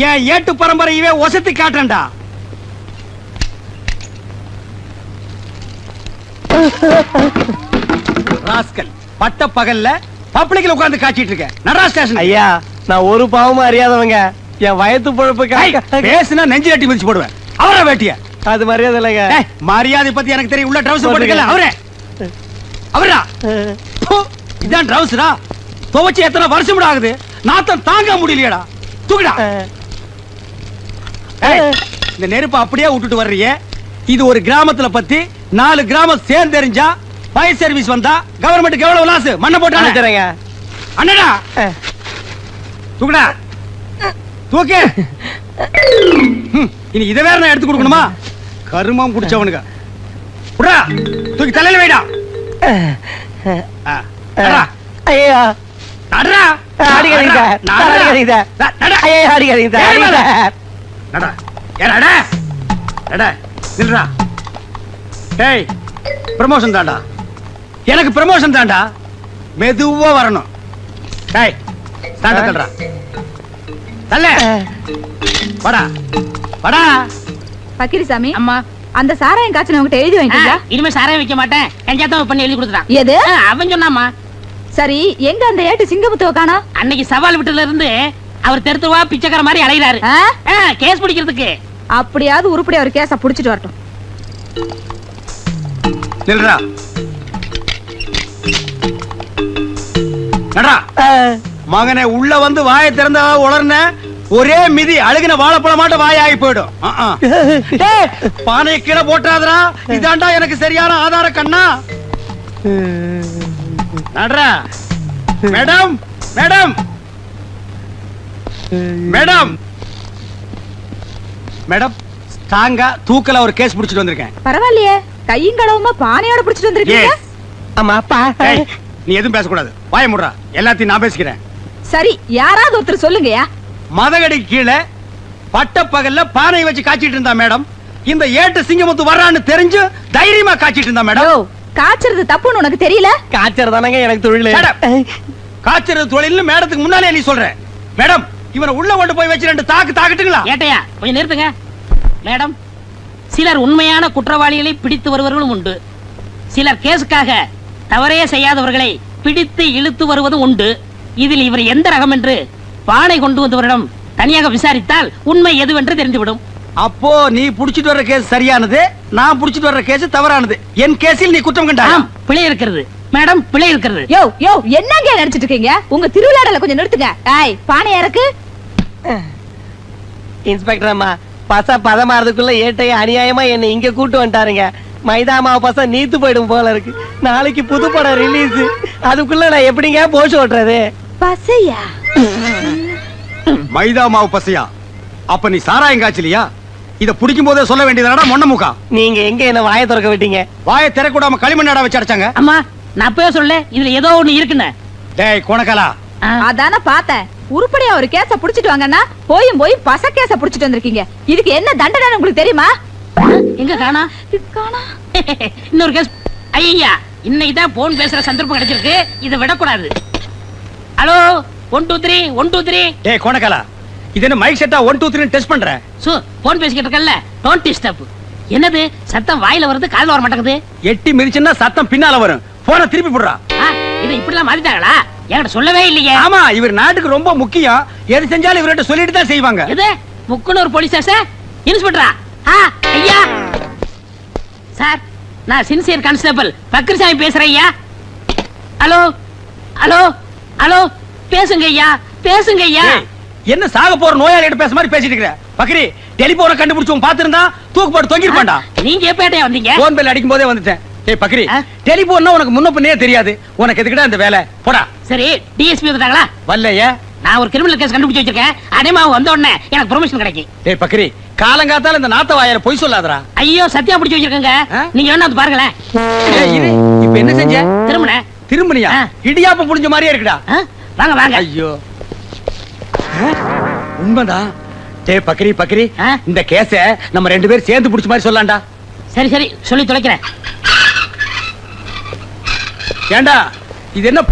Speaker 7: என் ஏட்டு பரம்பரையவே ஒசத்தி காட்டுறேன்டா. ராஸ்கல் பட்ட பகல்ல பப்ளிக்ல உட்கார்ந்து காய்ச்சிட்டு இருக்க. நடரா ஸ்டேஷன்.
Speaker 2: ஐயா நான் ஒரு பாவமும் அறியாதவங்க. என் வயத்து பொழப்புக்கு
Speaker 7: பேசுனா நெஞ்சு கட்டி மிதிச்சு போடுவேன். அவரே வேட்டிய.
Speaker 2: அது மரியாதை இல்லைங்க.
Speaker 7: மரியாதை பத்தி எனக்கு தெரியும். உள்ள ட்ரவுசர் போட்டுக்கல. அவரே அவரா இதான் ட்ரவுசரா? துவச்சு எத்தனை வருஷம் ஆகுது, நாத்தம் தாங்க முடியலையடா. தூக்குடா. இந்த நெருப்ப அப்படியே விட்டுட்டு வர்றீங்க. இது ஒரு கிராமத்துல பத்தி 4 கிராமம் சேர்ந்து தெரிஞ்சா ஃபயர் சர்வீஸ் வந்தா கவர்மெண்ட் எவ்வளவு லாஸ்? மண்ணை போட்டாங்க. அண்ணடா தூக்குடா. தூக்கு. இனி இதை வேற நான் எடுத்து கொடுக்கணுமா? கருமம் குடிச்சவனுங்க. புடா தூக்கி தலையில வைடா.
Speaker 2: ஐயா
Speaker 7: நடரா.
Speaker 2: அடிக்காதீங்க சார். அடிக்காதீங்க சார். ஐயா அடிக்காதீங்க சார்.
Speaker 7: நடா. ஏடா நடா. நில்றா. டேய் ப்ரமோஷன் தான்டா. எனக்கு ப்ரமோஷன் தான்டா. மெதுவா வரணும். டேய் ஸ்டாண்ட் தள்ளுடா. தள்ள. வாடா. வாடா.
Speaker 8: பக்கிரிசாமி அம்மா அந்த சாராயம் காய்ச்சன உங்ககிட்ட எழுதி வாங்கிட்டீங்களா?
Speaker 4: இனிமே சாராயம் வைக்க மாட்டேன். கஞ்சாத்தம் பண்ணி எழுதி கொடுத்துட்டான்.
Speaker 8: எது?
Speaker 4: அவன் சொன்னாமா.
Speaker 8: சரி எங்க அந்த ஏட்டு சிங்கமுத்துவ காணோம்?
Speaker 4: அன்னைக்கு சவால் வீட்டுல இருந்து அவர் தெருத்துவா பிச்சைக்கார மாதிரி அலைகிறாரு. கேஸ் பிடிக்கிறதுக்கு.
Speaker 8: அப்படியாவது உருப்படி அவர் கேஸ புடிச்சிட்டு வரட்டும்.
Speaker 7: நில்றா. நடா. மகனே உள்ள வந்து வாயை திறந்தா உளர்ன ஒரே மிதி அழுகின வாழைப்பழமாட்ட வாய் ஆகி போயிடும். பானையை கீழே போட்டாதரா. இதாண்டா எனக்கு சரியான ஆதார கண்ணா. நடரா. மேடம் மேடம் மேடம் மேடம் ஸ்ட்ராங்கா தூக்கல ஒரு கேஸ் புடிச்சிட்டு வந்திருக்கேன்.
Speaker 8: பரவாயில்லையே, கையும் கடவுமா பானையோட புடிச்சிட்டு வந்திருக்கீங்க.
Speaker 7: ஆமா அப்பா. நீ எதுவும் பேசக்கூடாது, வாய முடுறா. எல்லாத்தையும் நான் பேசிக்கிறேன்.
Speaker 8: சரி, யாராவது ஒருத்தர் சொல்லுங்கயா.
Speaker 7: மதகடி கீழே பட்ட பகல்ல பானை வச்சு காய்ச்சிட்டு இருந்தா மேடம். இந்த ஏட்டு சிங்கமுத்து வர்றான்னு தெரிஞ்சு தைரியமா காய்ச்சிட்டு இருந்தா மேடம்.
Speaker 8: காய்ச்சறது தப்புன்னு உனக்கு தெரியல?
Speaker 7: காய்ச்சறதானங்க எனக்கு தொழில். காய்ச்சறது தொழில்னு மேடத்துக்கு முன்னாலே நீ சொல்ற. மேடம் இவனை உள்ள கொண்டு போய் வச்சு 2 தாக்கு தாக்கட்டுங்களா?
Speaker 4: ஏட்டையா கொஞ்சம் நிறுத்துங்க. மேடம், சிலர் உண்மையான குற்றவாளிகளை பிடித்து வருவர்களும் உண்டு. சிலர் கேஸுக்காக தவறே செய்யாதவர்களை பிடித்து இழுத்து வருவதும் உண்டு. இதில் இவர் எந்த ரகம் என்று பானை கொண்டு வந்தவரிடம் தனியாக விசாரித்தால் உண்மை எதுவென்று தெரிந்துவிடும்.
Speaker 7: அப்போ நீ புடிச்சிட்டு வர்ற கேஸ் சரியானது, நான் புடிச்சிட்டு வர்ற கேஸ் தவறானது. என் கேஸில் நீ குற்றம் கண்டாய்.
Speaker 4: பிழை இருக்கிறது மேடம், பிழை இருக்கிறது.
Speaker 8: யோ யோ, என்னங்க நினைச்சிட்டு இருக்கீங்க? உங்க திருவிழாடல கொஞ்சம் நிறுத்துங்க. ஏய், பானை இறக்கு.
Speaker 9: இன்ஸ்பெக்டர் அம்மா, பச பதமாறதுக்குள்ள ஏட்டைய அநியாயமா என்ன இங்க கூட்டு வந்துட்டாருங்க. மைதாமாவ பச நீத்து போயிடும் போல இருக்கு. நாளைக்கு புது படம் ரிலீஸ். அதுக்குள்ள நான் எப்படிங்க போஷ் ஓட்டுறது?
Speaker 8: பசையா?
Speaker 7: மைதா மாவு பசையா? அப்ப நீ சாராயம் காய்ச்சலியா? இத புடிக்கும் போதே சொல்ல வேண்டியதுடா மொண்ண முக்கா.
Speaker 9: நீங்க எங்க என்ன வாயை திறக்க விட்டீங்க?
Speaker 7: வாயை திறக்கூடாம களிமண்ணாடா வச்சு அடைச்சாங்க.
Speaker 4: அம்மா, நான் அப்பவே சொல்ல இதுல ஏதோ ஒண்ணு இருக்குன்னு.
Speaker 7: டேய் கொணக்கலா,
Speaker 8: அதான பார்த்தேன். உருப்படியா ஒரு கேஸ புடிச்சிட்டு வாங்கன்னா போய் பச கேஸ புடிச்சிட்டு வந்திருக்கீங்க. இதுக்கு என்ன தண்டனை உங்களுக்கு தெரியுமா?
Speaker 4: எங்க காணா? இன்னொரு கேஸ். ஐயா, இன்னைக்கு தான் போன் பேசுற சந்தர்ப்பம் கிடைச்சிருக்கு. இதை விடக்கூடாது. ஹலோ, 1 2 3 1 2 3.
Speaker 7: டேய் கொணக்கலா, இது என்ன மைக் செட்டா 1 2 3 டெஸ்ட் பண்ற?
Speaker 4: சோ போன் பேசிக்கிட்டு இருக்கல்ல, டோன்ட் டிஸ்டர்ப். என்னது சத்தம் வாயில வருது, காதுல வர மாட்டேங்குது.
Speaker 7: எட்டி மிதிச்சனா சத்தம் பின்னால வரும். போனை திருப்பி போடுறா.
Speaker 4: இது இப்படிலாம் மாத்திட்டாங்களா? என்கிட்ட சொல்லவே இல்லையே.
Speaker 7: ஆமா, இவர் நாட்டுக்கு ரொம்ப முக்கியம். எது செஞ்சாலும் இவர்கிட்ட சொல்லிட்டு தான் செய்வாங்க.
Speaker 4: இது முக்குனூர் போலீஸ் ஸ்டேஷன் இன்ஸ்பெக்டரா? ஐயா சார், நான் சின்சியர் கான்ஸ்டபிள் பக்ரிசாமி பேசுறேன் ஐயா. ஹலோ ஹலோ ஹலோ, பேசுங்க ஐயா, பேசுங்க ஐயா.
Speaker 7: என்ன சாக போற நோயாளிகிட்ட பேச மாதிரி பேசிட்டு இருக்கற? பக்ரி, டெலிபோனை கண்டுபிடிச்சவன் பாத்துறதா தூக்கு போட்டு தொங்கிருப்பான்டா.
Speaker 4: நீங்க எப்ப வந்தீங்க?
Speaker 7: போன் பெல் அடிக்கும் போதே வந்துட்டேன். ஏய் பக்ரி, டெலிபோன்னா உனக்கு முன்ன பின்னே தெரியாது. உனக்கு எதுக்குடா இந்த வேலை? போடா.
Speaker 4: சரி, டிஎஸ்பி வந்துட்டாங்களா?
Speaker 7: வரலையே.
Speaker 4: நான் ஒரு கிரிமினல் கேஸ் கண்டுபிடிச்சு வச்சிருக்கேன். அடேமாவு வந்த உடனே எனக்கு ப்ரொமோஷன் கிடைக்கும்.
Speaker 7: டேய் பக்ரி, காலங்காத்தால இந்த நாத்த வாயால பொய் சொல்லாதடா.
Speaker 4: ஐயோ, சத்தியா பிடிச்சு வச்சிருக்கேங்க. நீங்க வேணா வந்து பாருங்களேன்.
Speaker 7: ஏய் இரு, இப்போ என்ன செஞ்ச? திரும்பனியா? இடியாப்ப புடிஞ்ச மாதிரியே இருக்குடா.
Speaker 4: வாங்க வாங்க.
Speaker 7: ஐயோ, உண்மைதான். டேய் பக்ரி பக்ரி, இந்த கேஸ நம்ம 2 பேரும் சேர்ந்து புடிச்ச மாதிரி சொல்லலாம்டா.
Speaker 4: சரி சரி, சொல்லி தொலைக்கிறேன்.
Speaker 7: ஏண்டா இது என்ன?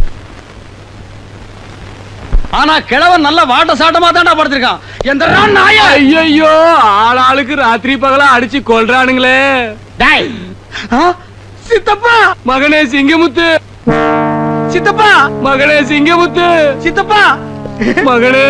Speaker 7: ஆனா கிழவன் நல்ல வாட்ட சாட்டமா தான்டா படுத்திருக்கான். எந்தடா நாயா?
Speaker 6: ஐயோ, ஆளாளுக்கு ராத்திரி பகலா அடிச்சு கொல்றானுங்களே.
Speaker 7: டேய், சித்தப்பா
Speaker 6: மகனே சிங்கமுத்து,
Speaker 7: சித்தப்பா
Speaker 6: மகனே சிங்கமுத்து,
Speaker 7: சித்தப்பா
Speaker 6: மகனே.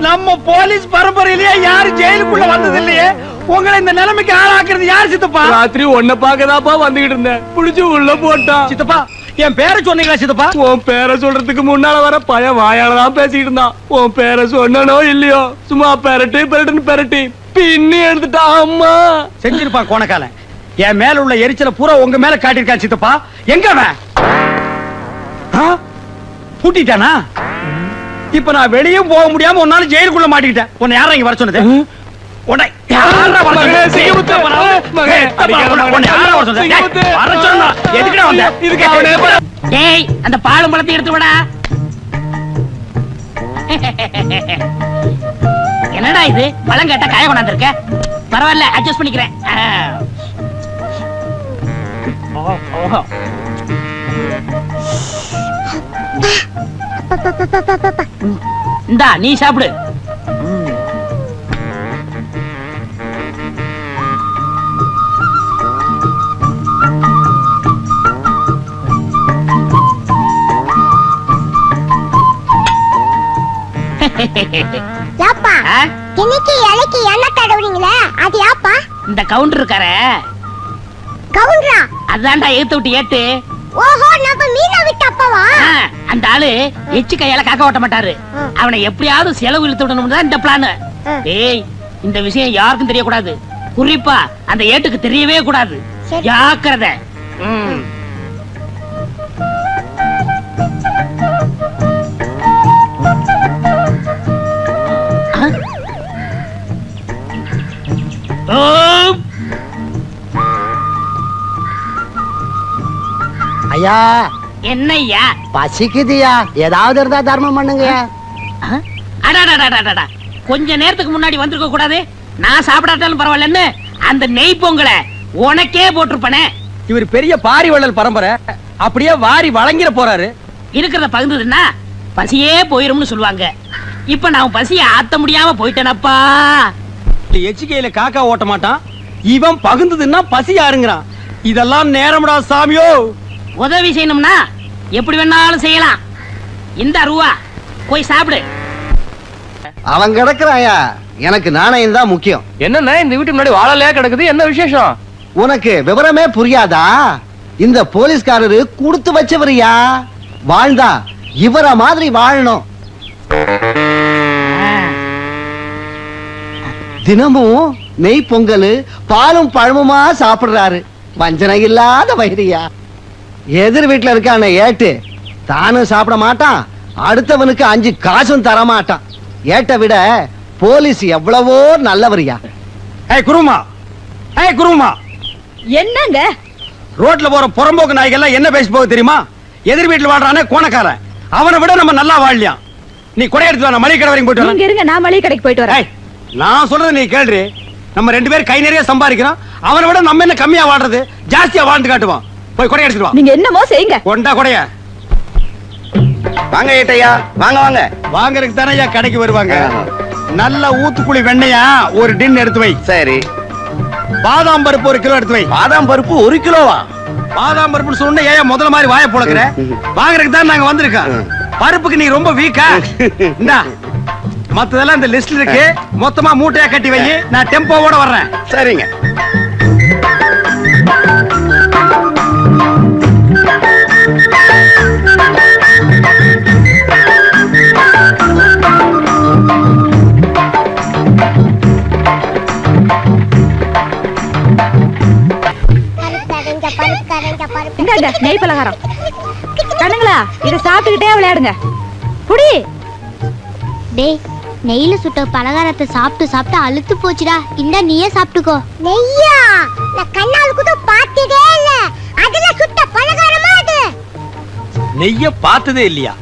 Speaker 7: நம்ம போலீஸ் பரம்பரையிலேயே யாரு ஜெயிலுக்குள்ள வந்தது இல்லையே. உங்களை இந்த நிலைமைக்கு ஆளாக்குறது யார் சித்தப்பா?
Speaker 6: ராத்திரி ஒன்ன பாக்கதாப்பா வந்துகிட்டு இருந்தேன். புடிச்சு உள்ள போட்டான்.
Speaker 7: சித்தப்பா, என் பேரை சொன்னீங்களா சித்தப்பா?
Speaker 6: உன் பேரை சொல்றதுக்கு முன்னால வர பையன் வாயாலதான் பேசிக்கிட்டு இருந்தான். உன் பேரை சொன்னனோ இல்லையோ, சும்மா பெரட்டு பெரட்டுன்னு பெரட்டி பின்னி எடுத்துட்டான். அம்மா
Speaker 7: செஞ்சிருப்பான் கோணக்காலன். என் மேல உள்ள எரிச்சல பூரா உங்க மேல காட்டியிருக்கான் சித்தப்பா. எங்க அவன்? பூட்டிட்டானா? இப்ப நான் வெளியும் போக முடியாம உன்னால ஜெயிலுக்குள்ள மாட்டிக்கிட்டேன். உன்னை யாரா இங்க வர சொன்னது? உன்னை யாரா வர சொன்னது? சிங்கமுத்து, மகனே உன்னை யாரா வர சொன்னது? வர சொன்னா எதுக்குடா வந்த? இதுக்கு அவனே.
Speaker 4: டேய், அந்த பாலும் பழத்தை எடுத்து விடா. என்னடா இது? பழம் கேட்டா காய கொண்டாந்துருக்க. பரவாயில்ல, அட்ஜஸ்ட் பண்ணிக்கிறேன். இந்தா நீ சாப்பிடு.
Speaker 3: யாப்பா இன்னைக்கு இலைக்கு எண்ணெய் தடவுறீங்களே அது யாப்பா?
Speaker 4: இந்த கவுண்டர் இருக்கார
Speaker 3: கவுண்டரா?
Speaker 4: அதான்டா ஏத்து விட்டு ஏத்து.
Speaker 3: ஓஹோ, நம்ம மீனா விட்டு அப்பாவா?
Speaker 4: அந்த ஆளு எச்சு கையால காக்க ஓட்ட மாட்டாரு. அவனை எப்படியாவது செலவு இழுத்து விடணும்னு தான் இந்த பிளான். ஏய், இந்த விஷயம் யாருக்கும் தெரியக்கூடாது. குறிப்பா அந்த ஏட்டுக்கு தெரியவே கூடாது. ஜாக்கிரதை.
Speaker 9: ஐயா,
Speaker 4: என்னய்யா?
Speaker 9: பசிக்குதுயா, ஏதாவது இருந்தா தர்மம் பண்ணுங்கயா.
Speaker 4: அடாடாடாடாடா, கொஞ்ச நேரத்துக்கு முன்னாடி வந்திருக்க கூடாது. நான் சாப்பிடாட்டாலும் பரவாயில்லன்னு அந்த நெய் பொங்கலை உனக்கே போட்டிருப்பனே.
Speaker 7: இவர் பெரிய பாரி வள்ளல் பரம்பரை, அப்படியே வாரி வழங்கிட போறாரு.
Speaker 4: இருக்கிறத பகிர்ந்ததுன்னா பசியே போயிரும்னு சொல்லுவாங்க. இப்ப நான் பசியை ஆத்த முடியாம போயிட்டேனப்பா.
Speaker 7: எச்சிக்கையில காக்கா ஓட்ட மாட்டான், இவன் பகுந்ததுன்னா பசி யாருங்கிறான். இதெல்லாம் நேரம்டா சாமியோ.
Speaker 4: உதவி செய்யணும்னா எப்படி வேணாலும் செய்யலாம். இந்த ரூபா போய் சாப்பிடு.
Speaker 9: அவன் கிடக்குறாயா, எனக்கு நாணயம் தான் முக்கியம்.
Speaker 2: என்னன்னா இந்த வீட்டு முன்னாடி வாழலையா கிடக்குது, என்ன விசேஷம்?
Speaker 9: உனக்கு விவரமே புரியாதா? இந்த போலீஸ்காரரு கொடுத்து வச்சவரியா. வாழ்ந்தா இவர மாதிரி வாழணும். தினமும் நெய் பொங்கல் பாலும் பழமுமா சாப்பிடுறாரு. வஞ்சனை இல்லாத வயிறியா. எதிர் வீட்டுல இருக்கான ஏட்டு தானும் சாப்பிட மாட்டான், அடுத்தவனுக்கு 5 காசும் தர மாட்டான். ஏட்ட விட போலீஸ் எவ்வளவோ நல்லவரியா.
Speaker 7: ஏய் குருமா, ஏய் குருமா,
Speaker 8: என்னங்க
Speaker 7: ரோட்ல போற புறம்போக்கு நாய்கள் என்ன பேசி போக தெரியுமா? எதிர் வீட்டுல வாழ்றானே கோணக்காரன், அவனை விட நம்ம நல்லா வாழலாம். நீ கொடை எடுத்து வா, மளிகை கடை வரைக்கும் போயிட்டு
Speaker 8: நீங்க இருங்க, நான் மளிகை கடைக்கு போயிட்டு வரேன்.
Speaker 7: நான் சொல்றது நீ கேள்றி. நம்ம 2 பேரும் கை நிறைய சம்பாதிக்கிறோம், அவனை விட நம்ம என்ன கம்மியா வாழ்றது, ஜாஸ்தியா வாழ்ந்து காட்டுவான். போய் கொடை எடுத்துட்டு வா.
Speaker 8: நீங்க என்னமோ செய்யுங்க.
Speaker 7: கொண்டா கொடைய.
Speaker 9: வாங்க ஏட்டையா, வாங்க வாங்க.
Speaker 7: வாங்கறதுக்கு தானே ஐயா கடைக்கு வருவாங்க. நல்ல ஊத்துக்குழி வெண்ணையா ஒரு டின் எடுத்து வை.
Speaker 9: சரி.
Speaker 7: பாதாம் பருப்பு 1 கிலோ எடுத்து வை.
Speaker 9: பாதாம் பருப்பு 1 கிலோவா?
Speaker 7: பாதாம் பருப்புன்னு சொன்ன ஏன் முதல்ல மாதிரி வாயை புழக்கிற? வாங்குறதுக்கு தான் நாங்க வந்திருக்கோம். பருப்புக்கு நீ ரொம்ப வீக்கா. இந்தா மத்ததெல்லாம் இந்த லிஸ்ட்ல இருக்கு, மொத்தமா மூட்டையா கட்டி வை. நான் டெம்போவோட வர்றேன்.
Speaker 9: சரிங்க.
Speaker 8: இந்தாங்க நெய் பலகாரம். கண்ணுங்களா, இத சாப்பிட்டுக்கிட்டே விளையாடுங்க. புடி.
Speaker 3: டேய், நெய்ல சுட்ட பலகாரத்தை சாப்பிட்டு சாப்பிட்டு அழுத்து போச்சுடா. இந்த நீயே சாப்பிட்டுக்கோ. நெய்யா? நான் கண்ணால கூட பார்த்ததே இல்ல. அதுல சுட்ட பலகாரமா அது?
Speaker 7: நெய்ய பார்த்ததே இல்லையா?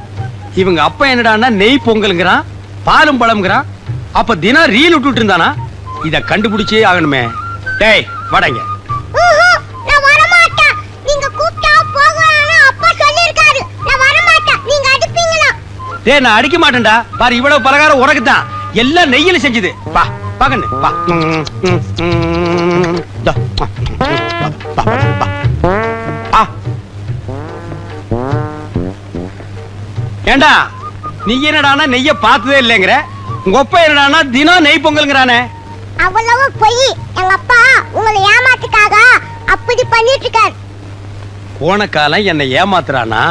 Speaker 7: இவங்க அப்பா என்னடான்னா நெய் பொங்கல்ங்கறான், பாலும் பழம்ங்கறான். அப்ப தினம் ரீல் விட்டுட்டு இருந்தானா? இத கண்டுபிடிச்சே ஆகணுமே. டேய் வாடங்க.
Speaker 3: நான் வர மாட்டேன். நீங்க கூப்பிட்டா போகலாம்னு அப்பா சொல்லிருக்காரு. நான் வர மாட்டேன். நீங்க அடிப்பீங்களா?
Speaker 7: டேய் நான் அடிக்க மாட்டேன்டா. பாரு இவ்வளவு பலகாரம் உனக்கு தான். எல்லாம் நெய்யில செஞ்சது. வா பாக்கண்ணு வா. ஏண்டா நீ என்னடானா நெய்ய பார்த்ததே இல்லைங்கிற, உங்க அப்பா என்னடானா தினம் நெய் பொங்கல்ங்கறானே.
Speaker 3: அவ்வளவு பொய். எங்க அப்பா உங்களை ஏமாத்துக்காக அப்படி பண்ணிட்டு இருக்காரு.
Speaker 7: போன காலம் என்ன ஏமாத்துறானா?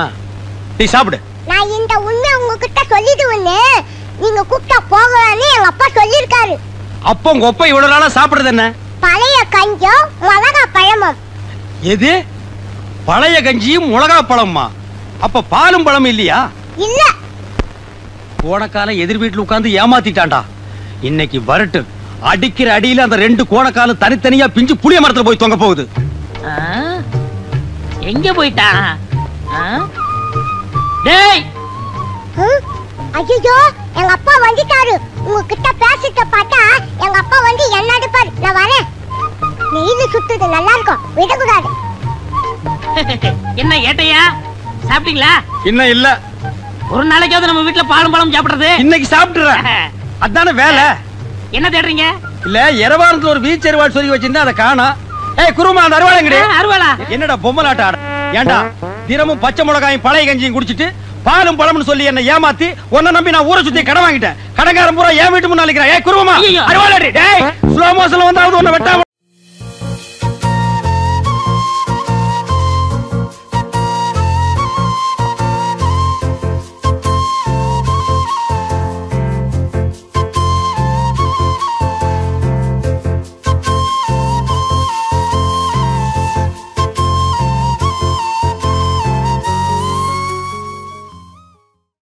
Speaker 7: நீ சாப்பிடு.
Speaker 3: நான் இந்த உண்மை உங்ககிட்ட சொல்லிடுவேன்னு நீங்க கூப்பிட்டா போகலான்னு எங்க அப்பா சொல்லிருக்காரு.
Speaker 7: அப்ப உங்க அப்பா இவ்வளவு நாளா சாப்பிடுறது என்ன?
Speaker 3: பழைய கஞ்சும் மிளகா பழமும்.
Speaker 7: எது? பழைய கஞ்சியும் மிளகா பழமா? அப்ப பாலும் பழம் இல்லையா?
Speaker 3: இல்ல.
Speaker 7: போன காலம் எதிர் வீட்டுல உட்கார்ந்து ஏமாத்திட்டான்டா. இன்னைக்கு வரட்டு அடிக்கிற அடியில அந்த 2 கோணக்காலம் தனித்தனியா பிஞ்சு புளிய மரத்துல போய் தொங்க போகுது.
Speaker 4: எங்க போயிட்டான்? டேய்,
Speaker 3: ஐயோ எங்க அப்பா வந்துட்டாரு. உங்ககிட்ட பேசிட்ட பார்த்தா எங்க அப்பா வந்து என்ன அடிப்பாரு. நான் வரேன். நெய்ல சுட்டுது நல்லா இருக்கும், விடக்கூடாது.
Speaker 4: என்ன ஏட்டையா, சாப்பிட்டீங்களா?
Speaker 7: இன்னும் இல்ல.
Speaker 4: ஒரு நாளைக்காவது நம்ம வீட்டுல பாலும் பழம் சாப்பிடுறது.
Speaker 7: இன்னைக்கு சாப்பிட்டுறேன். அதான வேலை.
Speaker 4: என்ன தேடுறீங்க?
Speaker 7: இல்ல எரவாரத்துல ஒரு பீச் அருவாள் சொல்லி வச்சிருந்தா அதை காணா. ஏய் குருமா, அந்த அருவாள் எங்கடி?
Speaker 4: அருவாளா?
Speaker 7: என்னடா பொம்மலாட்ட ஆட? ஏண்டா தினமும் பச்சை மிளகாயும் பழைய கஞ்சியும் குடிச்சிட்டு பாலும் பழம்னு சொல்லி என்ன ஏமாத்தி உன்னை நம்பி நான் ஊரை சுத்தி கடன் வாங்கிட்டேன். கடன்காரன் பூரா என் வீட்டு முன்னால நிக்கிறான். ஏய் குருவமா,
Speaker 4: ஐயோ.
Speaker 7: அருவாளடி டேய், ஸ்லோ மோஷன்ல வந்தாவது உன்னை வெட்டாம